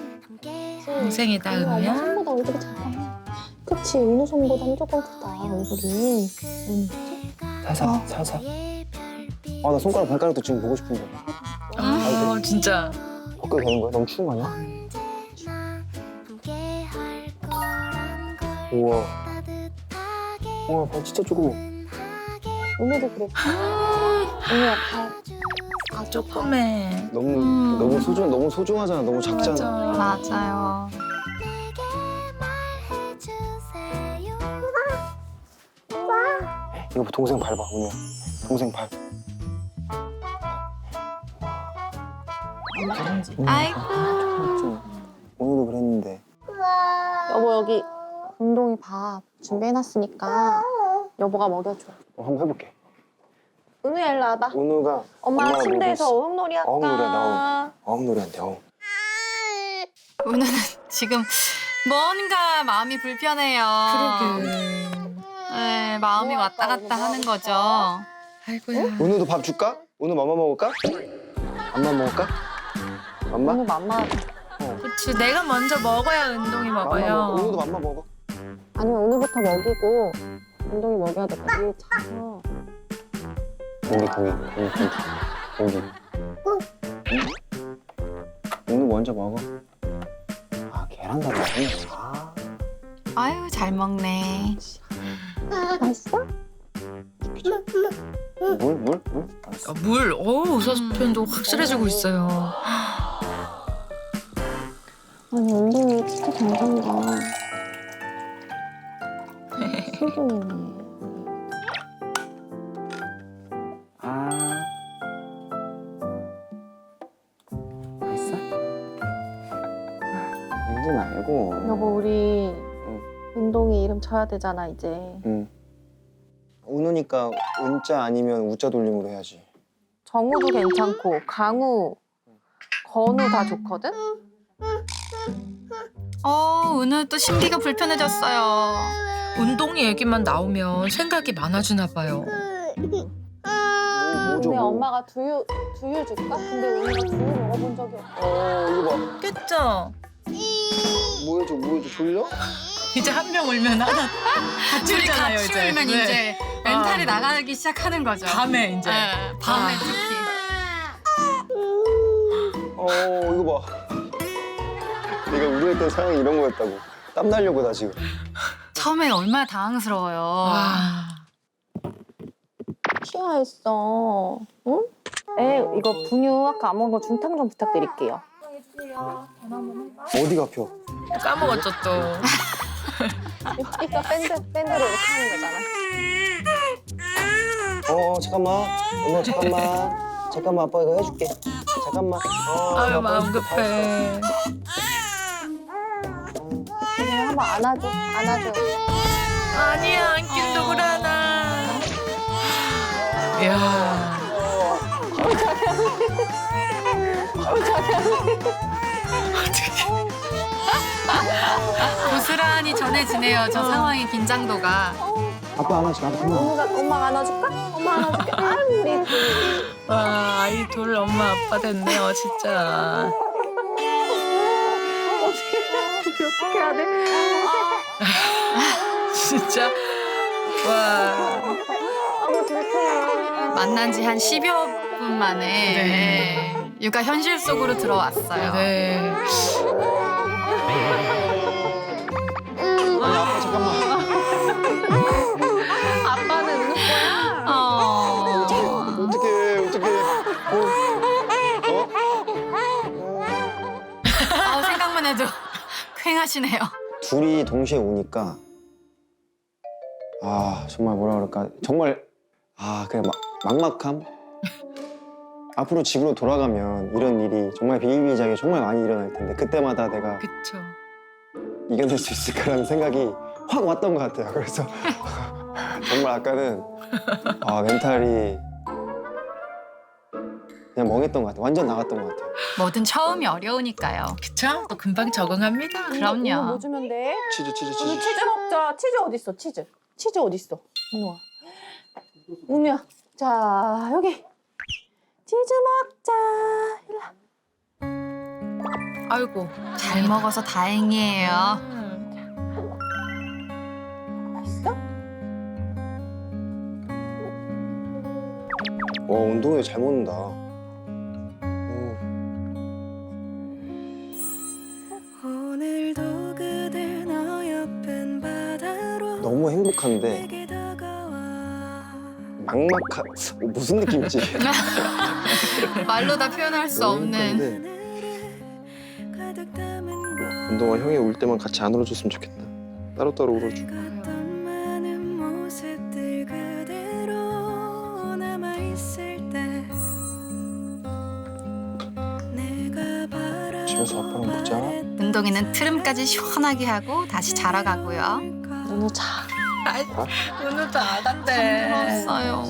동생이다 엄마 은우야. 손보다 얼굴이 작아. 그치 은우 손보다 조금 크다 얼굴이. 살살. 나 손가락 발가락도 지금 보고 싶은데. 진짜. 벗겨도 되는 거야? 너무 추운 거 아니야? 우와, 발 진짜 조그매. 은우도 그래. 은우야 발. 조그매. 너무 소중하잖아. 너무 작잖아. 맞아요. 이거 동생 발 봐, 은우야. 동생 발. 아이고. 오늘도 그랬는데. 여보 여기 운동이 밥 준비해놨으니까 여보가 먹여줘. 한번 해볼게. 은우야 일로 와봐. 은우가 엄마 침대에서 어흥놀이 할까? 어흥놀이 한대. 은우는 지금 뭔가 마음이 불편해요. 그러게. 네, 마음이 왔다 갔다 하는 거죠. 아이고야. 은우도 밥 줄까? 은우 맘마 먹을까? 맘마 먹을까? 맘마? 은우 맘마. 그치 내가 먼저 먹어야 은동이 먹어요. 은우도 맘마 먹어. 아니면 은우부터 먹이고 운동이 먹여야 될 거야. 위에 차서. 고기. 은우 먼저 먹어. 계란 달라고? 아유 잘 먹네. 맛있어? 물? 물. 의사소통도 확실해지고 있어요. 아니 운동이 진짜 잘 산다. 소중이네. 맛있어? 울지 말고. 여보 우리 운동이 이름 쳐야 되잖아 이제. 응. 은우니까 은자 아니면 우자 돌림으로 해야지. 정우도 괜찮고 강우, 건우 다 좋거든? 은우 또 심기가 불편해졌어요. 운동이 얘기만 나오면 생각이 많아지나 봐요. 근데 엄마가 두유 줄까? 근데 은우가 두유 먹어본 적이 없어. 이거 봐. 깼죠? 뭐 해줘 졸려? 이제 한 명 울면 하나 같이 둘이 울잖아요 같이 이제. 울면 이제 멘탈이 나가기 시작하는 거죠. 밤에 이제. 네, 밤에 특히. 이거 봐. 내가 우려했던 상황이 이런 거였다고. 땀 나려고 나 지금. 처음엔 얼마나 당황스러워요. 취하했어. 응? 이거 분유 아까 안 먹은 거 중탕 좀 부탁드릴게요. 어디가 아파? 까먹었죠 또. 이따 밴드로 이렇게 하는 거잖아. 잠깐만. 엄마 잠깐만 아빠 이거 해줄게. 잠깐만. 아유 마음 급해. 그냥 한번 안아줘. 아니야 안긴 누구라나. 이야. 고스란히 전해지네요. 저 상황의 긴장도가. 아빠 안아줘. 아빠 그만. 엄마가 안아줄까? 엄마 안아줄게. 아이고 우리. 와 아이돌 엄마 아빠 됐네요 진짜. 어떻게 해야 돼? 진짜 와. 만난 지 한 10여 분 만에 네. 육아 현실 속으로 들어왔어요. 네. 아니 아빠 잠깐만. 아빠는 누구야? 어떡해. 생각만 해도 쾌하시네요. 둘이 동시에 오니까 정말 뭐라 그럴까 정말 그냥 막막함. 앞으로 집으로 돌아가면 이런 일이 정말 비일비재하게 정말 많이 일어날 텐데 그때마다 내가 그쵸. 이겨낼 수 있을까라는 생각이 확 왔던 것 같아요. 그래서 정말 아까는 멘탈이 그냥 멍했던 것 같아요. 완전 나갔던 것 같아요. 뭐든 처음이 어려우니까요. 그쵸? 또 금방 적응합니다. 그럼요. 뭐 주면 돼? 치즈. 오늘 치즈 먹자. 치즈 어딨어? 치즈 어딨어? 은우야. 은우야. 자 여기. 치즈 먹자. 일로 와. 아이고 잘 먹어서 다행이에요. 맛있어? 운동회 잘 먹는다. 너무 행복한데 무슨 느낌이지? 말로 다 표현할 수 없는. 운동화 형이 울 때만 같이 안 울어줬으면 좋겠다. 따로따로 울어주고. 집에서 아빠랑 보자. 은동이는 트름까지 시원하게 하고 다시 자러 가고요. 은우 자. 오늘도 아간데. 힘들었어요.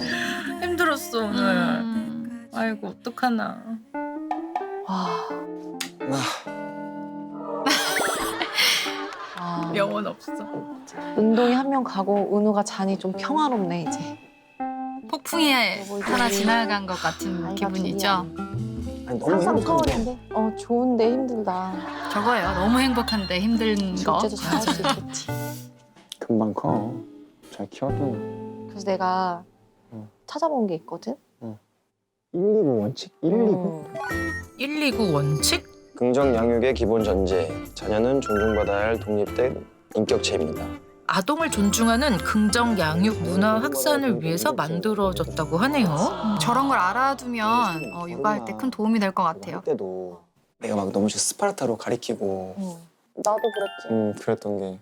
힘들었어 오늘. 아이고 어떡하나. 영혼 없어. 운동이 한 명 가고 은우가 자니 좀 평화롭네 이제. 폭풍이 하나 지나간 것 같은 기분이죠. 아니, 너무 항상 행복한데. 차원인데? 좋은데 힘들다. 저거요. 너무 행복한데 힘든 거. 둘째도 잘할 수 있겠지. 금방 커. 잘 키워도. 그래서 내가 찾아본 게 있거든. 129 원칙? 129? 129 원칙? 긍정 양육의 기본 전제. 자녀는 존중받아야 할 독립된 인격체입니다. 아동을 존중하는 긍정 양육 문화 확산을 위해서 만들어졌다고 하네요. 저런 걸 알아두면 육아할 때 큰 도움이 될 것 같아요. 그때도 내가 막 너무 스파르타로 가리키고 나도 그랬지. 그랬던 게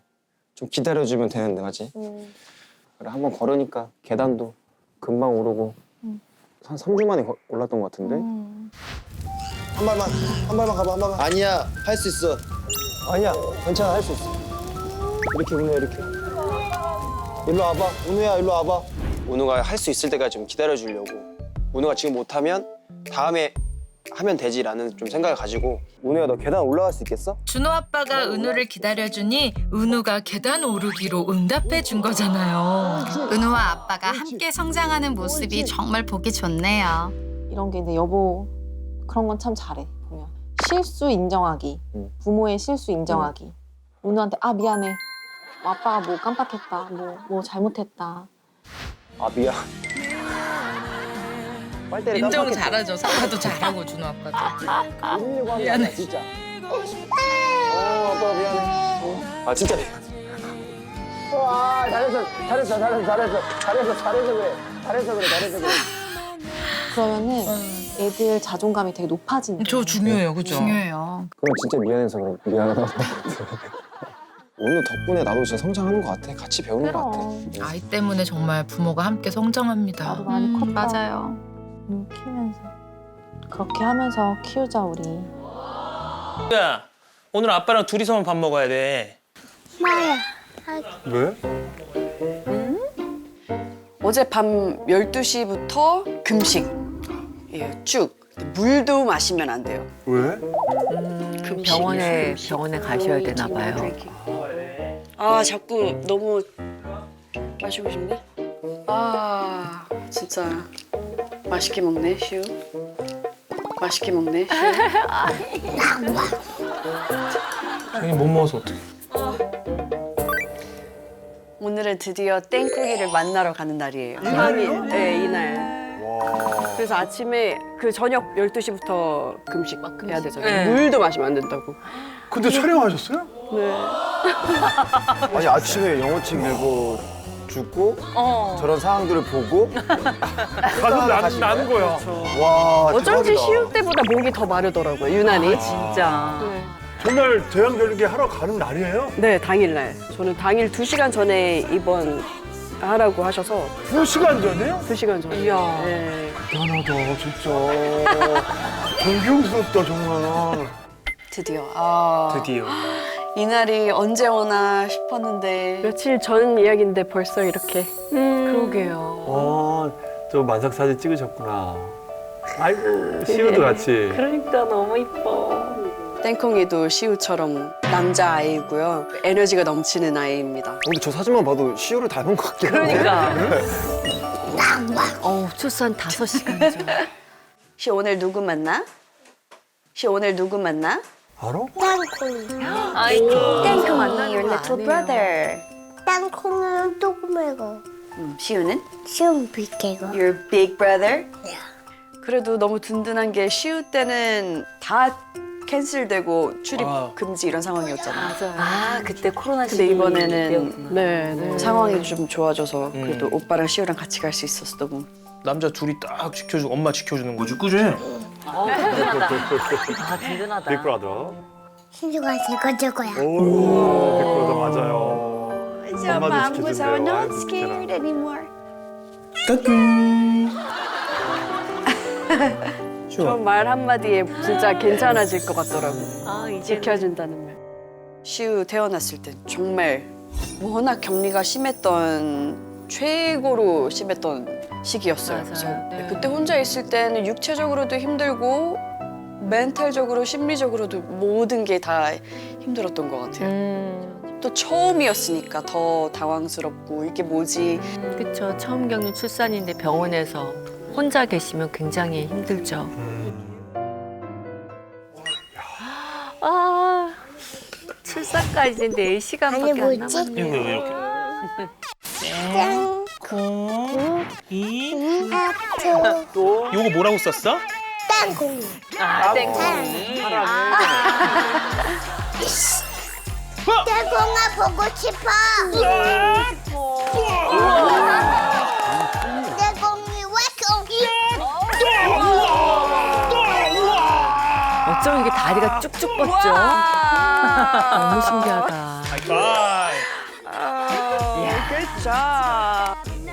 좀 기다려주면 되는데 맞지? 그래 한번 걸으니까 계단도 금방 오르고 한 3주 만에 올랐던 것 같은데? 한 발만 가봐, 한 발만. 아니야, 할 수 있어. 아니야, 괜찮아, 할 수 있어. 이렇게 은우야, 이렇게. 일로 와봐, 은우야, 일로 와봐. 은우가 할 수 있을 때까지 좀 기다려주려고. 은우가 지금 못하면 다음에 하면 되지라는 좀 생각을 가지고. 은우야, 너 계단 올라갈 수 있겠어? 준호 아빠가 은우를 기다려주니 은우가 계단 오르기로 응답해 준 거잖아요. 은우와 아빠가 함께 성장하는 모습이 정말 보기 좋네요. 이런 게 이제 여보 그런 건 참 잘해. 보면 실수 인정하기, 부모의 실수 인정하기. 은우한테 미안해. 아빠가 뭐 깜빡했다, 뭐 잘못했다. 미안. 빨대를 인정 깜빡했다. 잘하죠. 사과도 잘하고 준호 아빠도. 미안해. 진짜. 아빠 미안해. 진짜 미안해. 와, 잘했어 그래. 그러면은 애들 자존감이 되게 높아진다. 저 중요해요, 그죠? 중요해요. 그럼 진짜 미안해서 그럼 미안하다고. 오늘 덕분에 나도 진짜 성장하는 것 같아. 같이 배우는 것 같아. 아이 때문에 정말 부모가 함께 성장합니다. 나도 많이 컸다. 맞아요. 키우면서 그렇게 하면서 키우자 우리. 야, 오늘 아빠랑 둘이서만 밥 먹어야 돼. 나야. 왜? 어젯밤 12시부터 금식. 쭉. 물도 마시면 안 돼요. 왜? 그 병원에 가셔야 되나 봐요. 아 자꾸 너무 마시고 싶네. 아 진짜 맛있게 먹네 슈. 맛있게 먹네 슈. 형이 못 먹어서 어떡해. 오늘은 드디어 땡꾸기를 만나러 가는 날이에요. 이날이요? 네 이날. 그래서 아침에 그 저녁 12시부터 금식 해야 되잖아요. 네. 물도 마시면 안 된다고. 근데 촬영하셨어요? 네. 아니 아침에 영어책 읽고 죽고 저런 상황들을 보고 가서 나는 거야. 와 어쩐지 대박이다. 쉬울 때보다 목이 더 마르더라고요. 유난히. 진짜. 네. 정말 대형결계 하러 가는 날이에요? 네, 당일날. 저는 당일 2시간 전에 입원하라고 하셔서. 2시간 전에요? 2시간 전에. 이야. 네. 대단하다, 진짜. 존경스럽다, 정말. 드디어. 드디어. 이날이 언제 오나 싶었는데. 며칠 전 이야기인데 벌써 이렇게. 그러게요. 저 만삭 사진 찍으셨구나. 아이고, 시우도 같이. 그러니까 너무 이뻐. 땡콩이도 시우처럼 남자아이고요. 에너지가 넘치는 아이입니다. 근데 저 사진만 봐도 시우를 닮은 것 같긴 한데. 그러니까. 출산 5시간이죠. 시 오늘 누구 만나? 시 오늘 누구 만나? 알아? 땅콩. 아이고. 땡콩 만나는 your 거 little 아니에요. brother. 땅콩은 조그매고. 시우는? 시험 빅개고. Your big brother? 그래도 너무 든든한 게 시우 때는 다 캔슬되고 출입 금지 이런 상황이었잖아. 맞아요. 아, 그때 코로나 근데 시기 이번에는 때였구나. 상황이 좀 좋아져서 그래도 오빠랑 시우랑 같이 갈 수 있어서 너무. 남자 둘이 딱 지켜주고 엄마 지켜주는 거지, 그지? 든든하다. 아, 든든하다. 빅브라더. 신주가 제거 저거야. 오, 빅브라더 맞아요. 이제 엄마도 엄마 안 무서워. 지켜준대요. Not 아이고, scared anymore. 저 말 한마디에 진짜 괜찮아질 것 같더라고. 아, 이제 지켜준다는 말. 시우 태어났을 땐 정말 워낙 격리가 심했던 최고로 심했던 시기였어요. 그래서 그때 혼자 있을 때는 육체적으로도 힘들고 멘탈적으로 심리적으로도 모든 게 다 힘들었던 것 같아요. 또 처음이었으니까 더 당황스럽고 이게 뭐지? 그쵸. 처음 겪는 출산인데 병원에서 혼자 계시면 굉장히 힘들죠. 아, 출산까지 이제 4시간밖에 안 남았네. 이거 왜 이렇게? 땅콩. 하트. 요거 뭐라고 썼어? 땅콩. 아, 땡콩이. 땡콩아 보고 싶어. 땡콩이 어쩜 이게 다리가 쭉쭉 뻗죠? 너무 신기하다.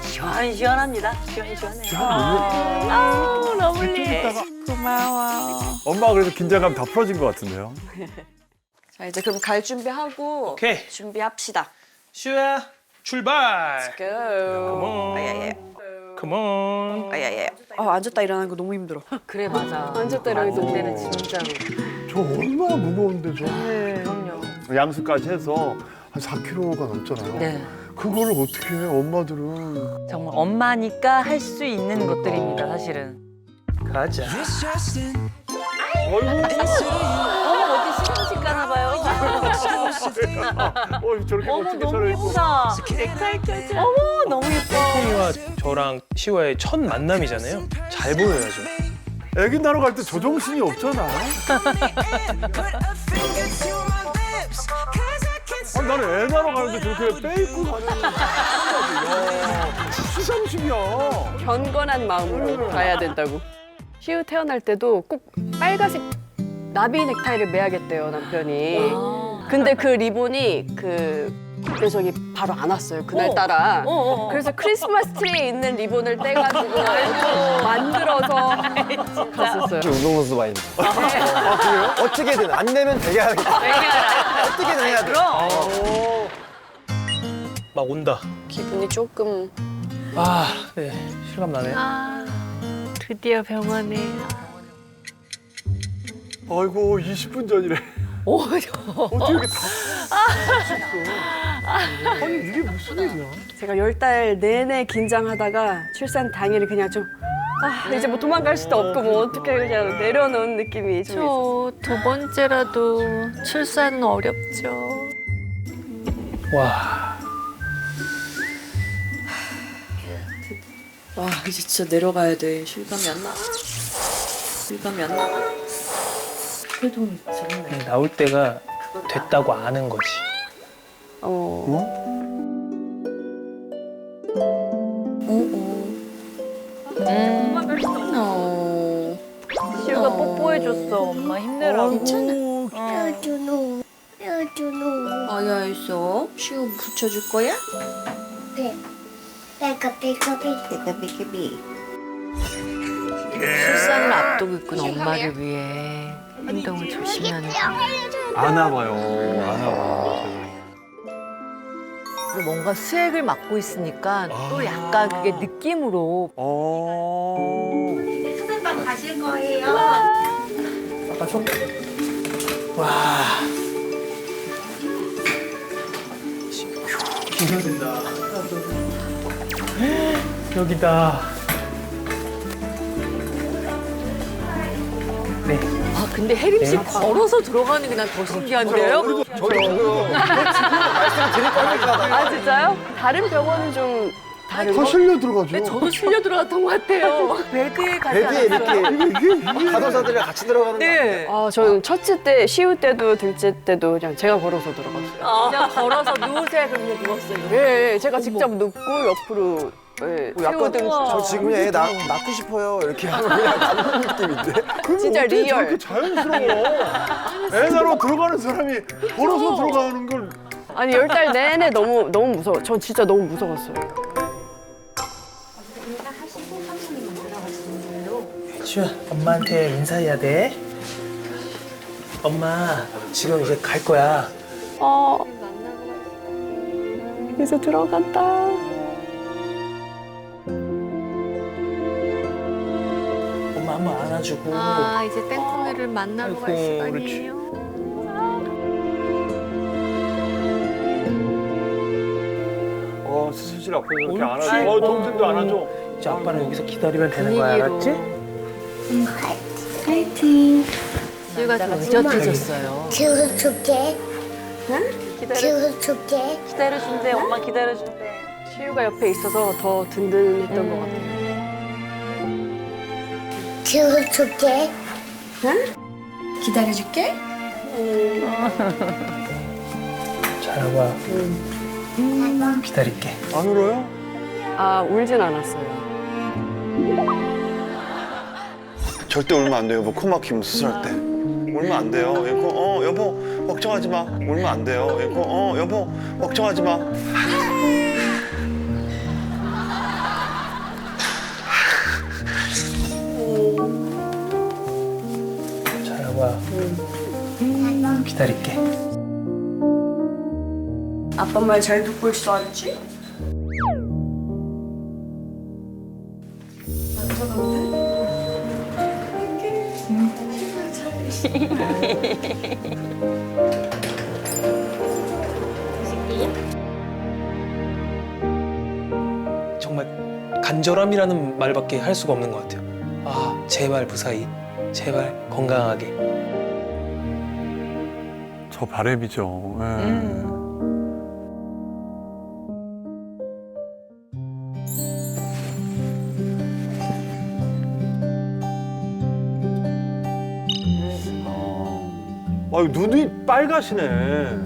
시원시원합니다. 시원시원해요. 아우, 러블리. 고마워. 엄마가 그래서 긴장감 다 풀어진 것 같은데요? 자 이제 그럼 갈 준비하고 오케이. 준비합시다. 슈야, 출발. Go. 아야야. Come on. 아야야. 앉았다 일어나는 거 너무 힘들어. 그래, 맞아. 앉았다 일어나는 거 때는 너무 진짜로. 저 얼마나 무거운데, 저. 그럼요. 양수까지 해서 한 4kg가 넘잖아요. 네. 그거를 어떻게 해, 엄마들은. 정말 엄마니까 할 수 있는 것들입니다, 사실은. 가자. 어머, 어디 시금치 까나 봐요. 저렇게 어머, 멋지게 너무 차려입고. 예쁘다. 넥타이 껴줘. 어머, 너무 예뻐. 콩이와 저랑 시와의 첫 만남이잖아요. 잘 보여야죠. 애기 나러 갈 때 저 정신이 없잖아. 나는 애 나러 가는데 저렇게 빼입고 가는 시상식이야. 경건한 마음으로 가야 된다고. 시우 태어날 때도 꼭 빨간색 나비 넥타이를 매야겠대요 남편이. 근데 그 리본이 그 녀석이 바로 안 왔어요 그날따라. 그래서 크리스마스 트리에 있는 리본을 떼가지고 만들어서 갔었어요. 운동선수 많이 돼. 그래요? 어떻게든 안 내면 되게 하겠다. 어떻게든 해야 돼. 막 온다. 기분이 조금. 아, 네. 실감 나네. 드디어 병원에. 아이고 20분 전이래. 어떻게 이렇게 다 아니 이게 무슨 일이야? 제가 10달 내내 긴장하다가 출산 당일에 그냥 좀 이제 뭐 도망갈 수도 없고 뭐 어떻게 그냥 내려놓은 느낌이 좀 있었어요. 두 번째라도 출산은 어렵죠. 와. 와 이제 진짜 내려가야 돼. 실감이 안 나. 실감이 안 나. 해동이 좋네. 나올 때가 됐다고 아는 거지. 시우가 뽀뽀해줬어. 엄마 힘내라고. 뼈주노. 아야 있어. 시우 붙여줄 거야? 네. 베이비. 출산을 앞두고 있군 엄마를 위해 행동을 조심히 하는 거. 아나봐요. 아나봐. 뭔가 수액을 맡고 있으니까 또 약간 그게 느낌으로. 수술방 가실 거예요. 아빠 손. 와. 기대된다. 여기다. 네. 아 근데 혜림 씨 걸어서 들어가는 게 난 더 신기한데요? 저도 지금 말씀드릴 거니까. 아 진짜요? 다른 병원은 좀 다른 더 실려 들어가죠. 네, 저도 실려 들어갔던 것 같아요. 베드에 가지 베드에 않았어요? 이렇게 간호사들이랑 같이 들어가는 거. 네. 아 저는 첫째 때 시우 때도 둘째 때도 그냥 제가 걸어서 들어갔어요. 그냥 걸어서 누우세요 그러면 누웠어요. 예, 제가 직접 눕고 옆으로 약간 저 지금 애 낳고 싶어요 이렇게 하고 그냥 가는 느낌인데. 진짜 어떻게 리얼. 저렇게 자연스러워. 애 낳으러 들어가는 사람이 걸어서 들어가는 걸. 아니 10달 내내 너무 무서워. 전 진짜 너무 무서웠어요. 시우야, 엄마한테 인사해야 돼. 엄마 지금 이제 갈 거야. 이제 들어간다. 엄마 한번 안아주고. 아 이제 땡콩이를 만나러 갈 아이고, 시간이에요. 수술 앞에서 이렇게 옳지. 안아줘. 동생도 안아줘. 이제 아빠는 여기서 기다리면 되는 거야, 알았지? 파이팅. 시우가 좀 의젓해졌어요. 지워줄게. 기다려. 지워줄게. 기다려준대. 엄마 기다려준대. 시우가 옆에 있어서 더 든든했던 것 같아요. 지워줄게. 기다려줄게. 잘 와. 기다릴게. 안 울어요? 아 울진 않았어요. 절대 울면 안 돼요. 여보 코 막히면 수술할 때. 울면 안 돼요. 여보 걱정하지 마. 울면 안 돼요. 여보 걱정하지 마. 잘 와. 기다릴게. 아빠 말 잘 듣고 있어, 알지? 정말 간절함이라는 말밖에 할 수가 없는 것 같아요. 아, 제발 무사히, 제발 건강하게. 저 바람이죠. 예. 아유 눈이 빨가시네.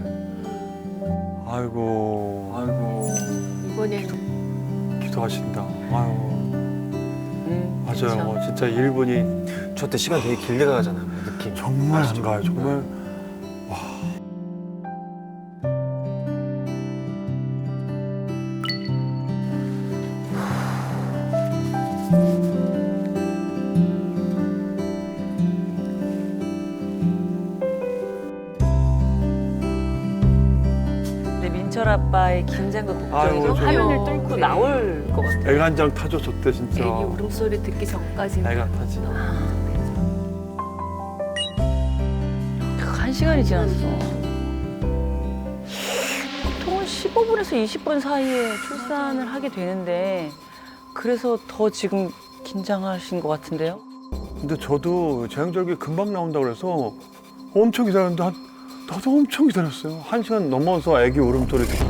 아이고 이번에 기도하신다. 아유 맞아요. 진짜 1분이 저 때 시간 되게 길게 가잖아요. 느낌. 정말 안 가요. 정말. 근데 민철 아빠의 긴장과 걱정이 아이고, 저- 화면을 뚫고 나올 것 같아요. 애간장 타죠. 저 때 진짜. 애기 울음소리 듣기 전까지는. 애가 타지. 1시간이 지났어. 보통은 15분에서 20분 사이에 출산을 하게 되는데 그래서 더 지금 긴장하신 것 같은데요? 근데 저도 제왕절개 금방 나온다고 그래서 엄청 기다렸는데 나도 엄청 기다렸어요. 1시간 넘어서 아기 울음소리 듣고.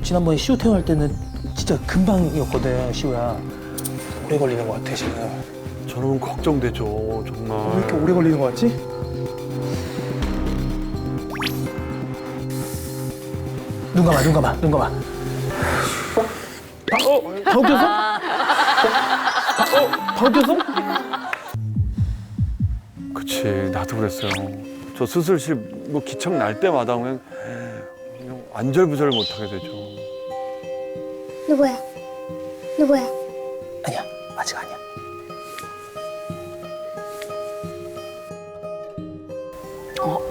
지난번에 시우 태어날 때는 진짜 금방이었거든, 시우야. 오래 걸리는 것 같아, 지금. 저는 걱정되죠, 정말. 왜 이렇게 오래 걸리는 것 같지? 눈 감아, 눈 감아, 눈 감아. 다 웃겼어? 다 웃겼어? 그치, 나도 그랬어요. 저 수술실 뭐 기척 날 때마다 그냥 안절부절 못하게 되죠. 누구야? 누구야? 아니야, 아직 아니야.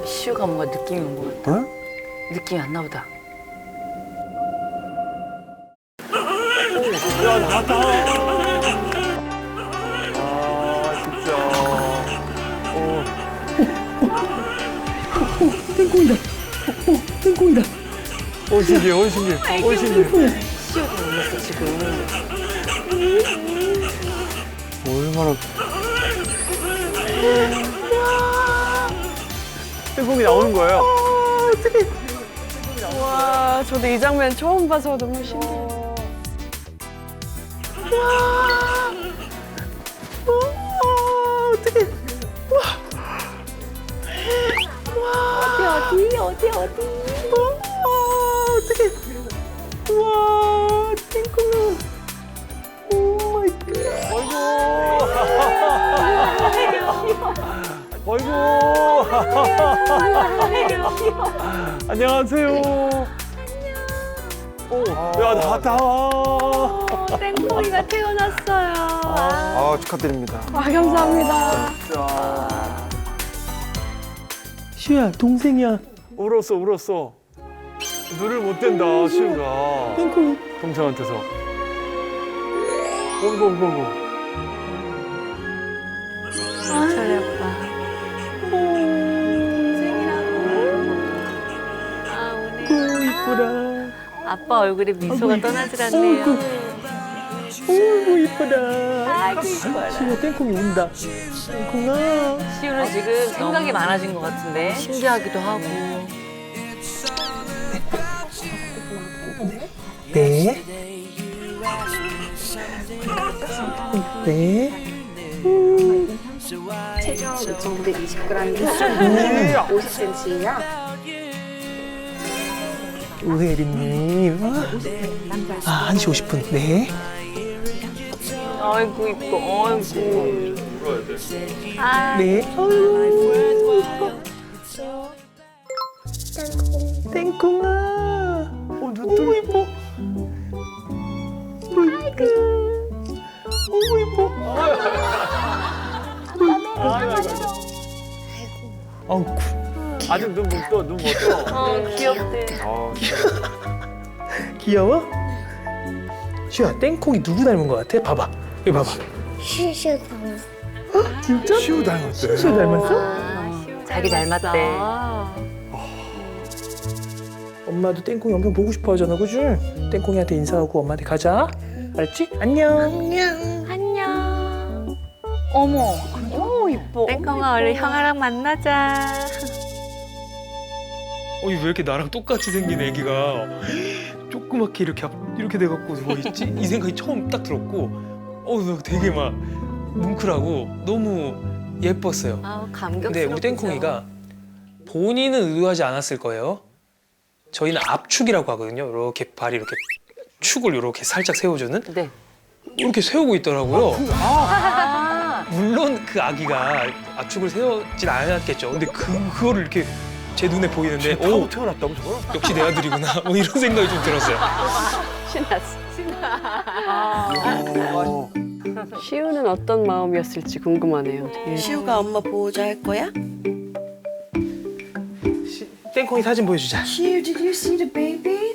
시우가 뭔가 느낌이 온 것 같아. 응? 느낌이 왔나 보다. 야, 나다. 아, 진짜. 땡콩이다. 땡콩이다. 신기해, 신기해. 신기해. 시우가 놀랐어, 지금. 얼마나. 땡콩이 나오는 거예요. 어떡해. 와, 저도 이 장면 처음 봐서 너무 신기해. 어떡해. 어디. 어떡해. 와, 땡콩아. 오 마이 어이구. 안녕하세요. 야, 나다. 땡콩이가 태어났어요. 아, 축하드립니다. 감사합니다. 시우야, 동생이야. 울었어. 눈을 못 뗀다, 시우가. 땡콩이. 동생한테서. 어이구. 저희 아빠. 이쁘다. 아빠 얼굴에 미소가 떠나질 않네요. 어이구, 이쁘다. 아이고, 이뻐라. 시우 땡콩이 운다. 땡콩아. 시우는 지금 생각이 많아진 것 같은데. 신기하기도 하고. 네. 네. 체중 2,920g인데 50cm예요. 우혜리님. 1시 50분. 네. 아이고, 이뻐. 아이고. 네. 아이고, 이뻐. 땡콩아. 너무 이뻐. 아이고. 너무 이뻐. 아우, 아직 눈 못 떠. 귀엽대. 귀여워? 시우야, 땡콩이 누구 닮은 것 같아? 봐봐. 여기 봐봐. 슈슈 닮았어. 진짜? 시우 닮았대. 시우 닮았어? 자기 닮았대. 엄마도 땡콩이 엄청 보고 싶어 하잖아, 그지? 땡콩이한테 인사하고 엄마한테 가자. 알았지? 안녕. 안녕. 어머. 이뻐. 땡콩아, 얼른 형아랑 만나자. 왜 이렇게 나랑 똑같이 생긴 애기가 조그맣게 이렇게 돼갖고 뭐 있지? 이 생각이 처음 딱 들었고, 되게 막 뭉클하고 너무 예뻤어요. 감격스럽죠. 근데 우리 땡콩이가 본인은 의도하지 않았을 거예요. 저희는 압축이라고 하거든요. 이렇게 발이 이렇게 축을 이렇게 살짝 세워주는. 네. 이렇게 세우고 있더라고요. 물론 그 아기가 압축을 세우진 않았겠죠. 근데 그거를 이렇게 제 눈에 보이는데, 타고 태어났다고 저거? 역시 내 아들이구나. 이런 생각이 좀 들었어요. 신났어. 시우는 어떤 마음이었을지 궁금하네요. 시우가 엄마 보호자 할 거야? 땡콩이 사진 보여주자. Shoo, did you see the baby?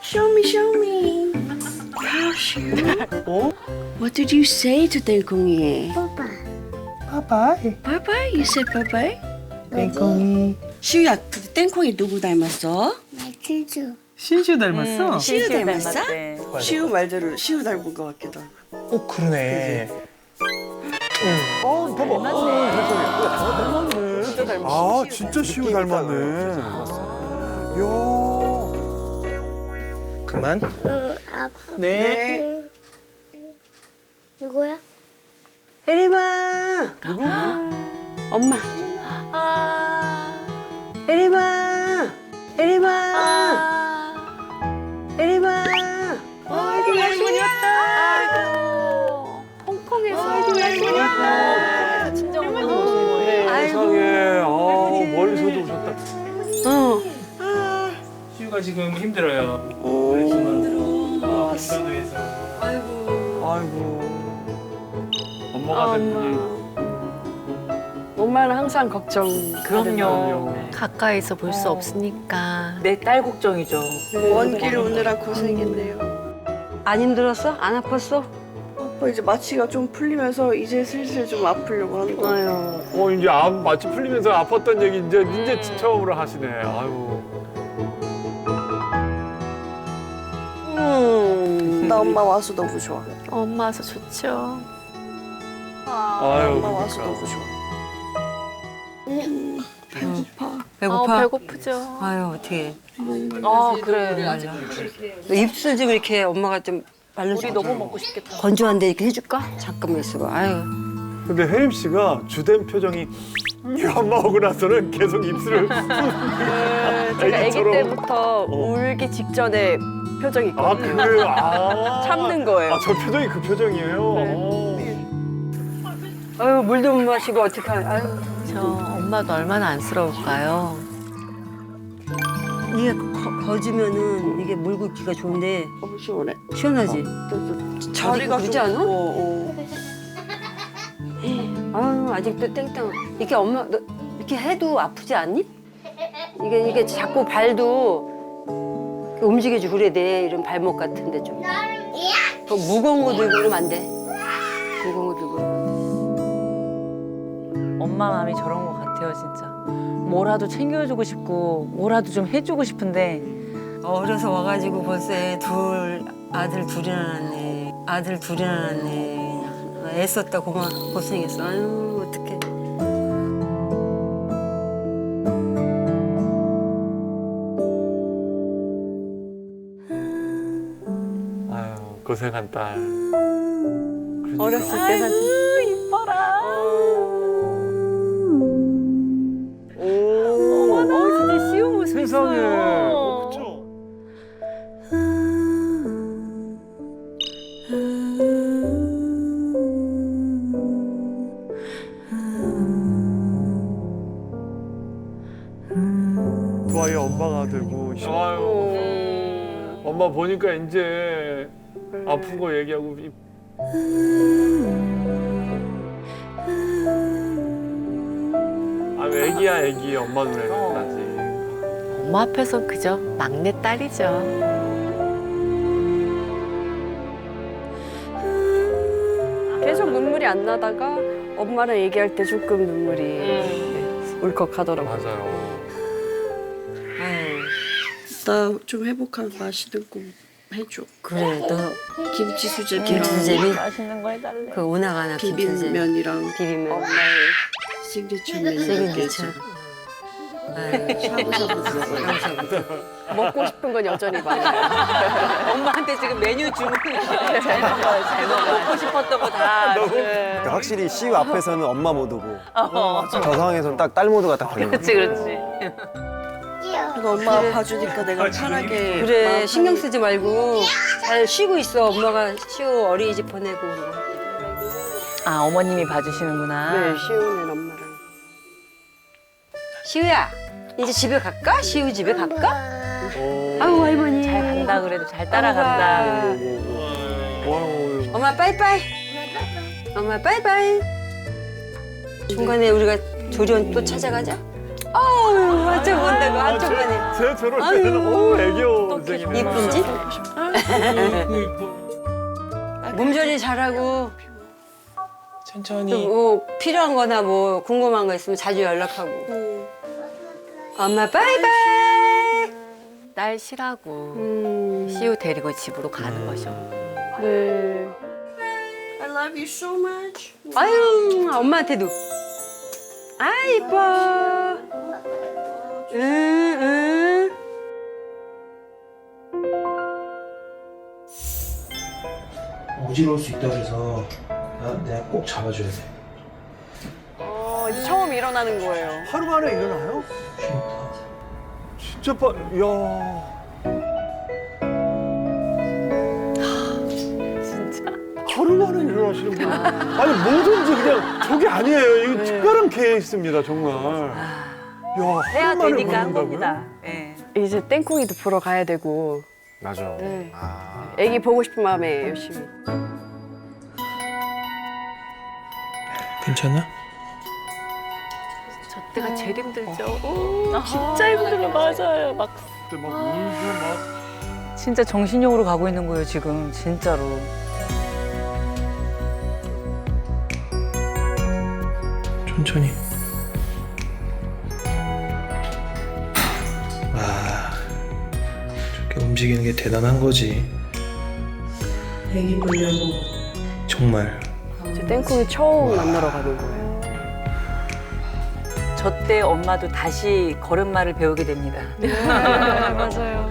Show me. Wow, Shoo. What did you say to 땡콩이? 바이바이. Bye bye. You said bye bye. 땡콩이. 시우야, 그 땡콩이 누구 닮았어? 말티즈. 신시우 닮았어? 시우 닮았어? 닮았대. 시우 말대로 시우 닮은 것 같기도 하고. 그러네. 닮았네. 진짜 닮았어. 아, 진짜 시우 닮았네. 이야. 그만. 아빠. 네. 누구야? 혜림아. 누구? 엄마. 혜림아. 혜림아. 혜림아. 아이고, 잘생겼다. 홍콩에서 잘생겼다. 친정 엄마 보신 거예요. 세상에. 아, 멀리서도 오셨다. 시우가 지금 힘들어요. 힘들어. 부산도에서. 아이고. 엄마가 됐니? 엄마는 항상 걱정. 그럼요. 가까이서 볼 수 없으니까. 내 딸 걱정이죠. 먼 길 오느라 고생했네요. 안 힘들었어? 안 아팠어? 이제 마취가 좀 풀리면서 이제 슬슬 좀 아프려고 하는 거 같아요. 이제 마취 풀리면서 아팠던 얘기 이제 처음으로 하시네. 아유. 나 엄마 와서 너무 좋아. 엄마 와서 좋죠. 아유, 엄마 와서 그러니까. 너무 좋아. 배고파? 배고프죠. 아유, 어떡해. 그래. 너 입술 좀 이렇게 엄마가 좀 말려줘. 우리 너무 먹고 싶겠다. 건조한데 이렇게 해줄까? 잠깐만 있어봐. 아유. 근데 혜림 씨가 주된 표정이 엄마 오고 나서는 계속 입술을 제가 아기 애기처럼. 때부터 울기 직전에 표정이 아, 있거든요. 그래요? 아. 참는 거예요. 아, 저 표정이 그 표정이에요? 아유, 물도 못 마시고 어떡하냐. 아유. 저 엄마도 얼마나 안쓰러울까요. 이게 거주면은 이게 물고 있기가 좋은데 너무 시원해. 시원하지? 자리가 그러지 좀 않아? 있고, 아유, 아직도 땡땡. 이렇게 엄마 너 이렇게 해도 아프지 않니? 이게 자꾸 발도 움직여주고 그래야 돼. 이런 발목 같은데 좀. 더 무거운 거 들고 그러면 안 돼. 무거운 거 들고. 엄마 마음이 저런 것 같아요, 진짜. 뭐라도 챙겨주고 싶고 뭐라도 좀 해주고 싶은데 어려서 와가지고 벌써 아들 둘이나 낳았네. 아들 둘이나 낳았네. 그냥 애썼다 고생했어. 아유, 어떡해. 아유, 고생한 딸. 그러니까. 어렸을 때 사진. 이뻐라. 진짜 쉬운 모습 세상에. 있어요. 그쵸? 그 아이 엄마가 되고. 아유. 엄마 보니까 이제 아픈 거 얘기하고. 아, 애기야, 애기. 엄마 눈에는 나지. 엄마 앞에서 그저 막내 딸이죠. 계속 눈물이 안 나다가 엄마랑 얘기할 때 조금 눈물이 울컥하더라고요. 맞아요. 나 좀 회복하면 맛있는 거 해줘. 그래, 너 김치 수제비랑 김치수제비? 맛있는 거 해달래. 그 오나가나 김치수제비. 비빔면이랑 비빔면. 엄마의 시그니처 메뉴 시그니처. 샤브샤브 먹고 싶은 건 여전히 많아요. 엄마한테 지금 메뉴 주문이 잘 먹어요, 잘 먹어. 먹고 싶었던 거 다. 그러니까 확실히 시우 앞에서는 엄마 모드고 저 상황에서는 딱 딸 모드가 딱 되는 거지. 그렇지. 그리고 엄마가 봐주니까 내가 편하게 그래, 마음 신경 쓰지 말고 잘 쉬고 있어. 엄마가 시우 어린이집 보내고. 아, 어머님이 봐주시는구나. 네, 시우는 엄마랑. 시우야, 이제 집에 갈까? 시우 집에 갈까? 아유, 할머니. 잘 간다 그래도 잘 따라간다. 엄마 빠이빠이. 엄마 빠이빠이. 중간에 우리가 조련 또 찾아가자. 아유, 한참 본다고 한참 보네. 제 저럴 때는 너무 애교. 이쁜지? 몸조리 잘하고. 천천히. 뭐 필요한 거나 뭐 궁금한 거 있으면 자주 연락하고. 엄마 바이바이. 딸 쉬라고 시우 데리고 집으로 가는 거죠. 네. I love you so much. 아유, 엄마한테도. 아, 이뻐. 응. 어지러울 수 있다 그래서 내가 꼭 잡아줘야 돼. 이제 처음 일어나는 거예요. 하루 만에 일어나요? 진짜 이야. 진짜. 하루 만에 일어나시는 분. 아니 뭐든지 그냥 저게 아니에요. 이거 특별한 케이스입니다 정말. 야, 해야 하루 만에 되니까 한 걷는다고요? 겁니다. 예. 이제 땡콩이도 보러 가야 되고. 맞아. 네. 애기 보고 싶은 마음에 열심히. 괜찮아? 저 때가 제일 힘들죠. 진짜 힘들어 맞아요. 막 그때 막 울고 막. 진짜 정신력으로 가고 있는 거예요 지금 진짜로. 천천히. 와, 저렇게 움직이는 게 대단한 거지. 애기 보려고. 정말. 이제 땡콩이 처음 만나러 가는 거예요. 저 때 엄마도 다시 걸음마를 배우게 됩니다. 맞아요.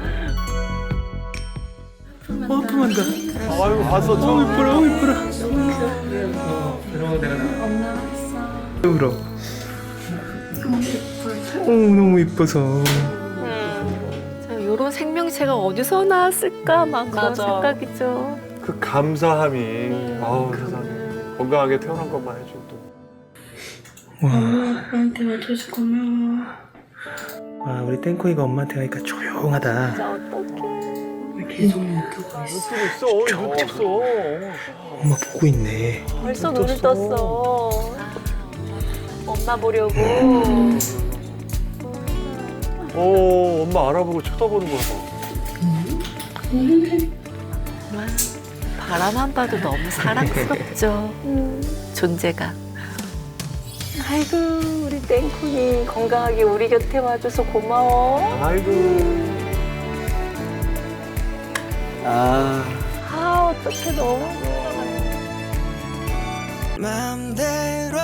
아프만다. 아이고 봤어 처음. 이쁘라, 이쁘라. 내가 엄마 왔어. 울어. 너무 이뻐서. 이런 생명체가 어디서 나왔을까 막 그런 맞아. 생각이죠. 그 감사함이. 아우 세상에. 건강하게 태어난 것만 해줘도. 와, 아빠한테 와줘서 고마워. 와, 우리 땡콩이가 엄마한테 가니까 조용하다. 계속 누워 있어. 눈 떴어. 엄마 보고 있네. 벌써 눈을 떴어. 엄마 보려고. 엄마 알아보고 쳐다보는 거야. 바라만 봐도 너무 사랑스럽죠. 존재가. 아이고 우리 땡콩이 건강하게 우리 곁에 와줘서 고마워. 아이고. 어떡해 너무. 맘대로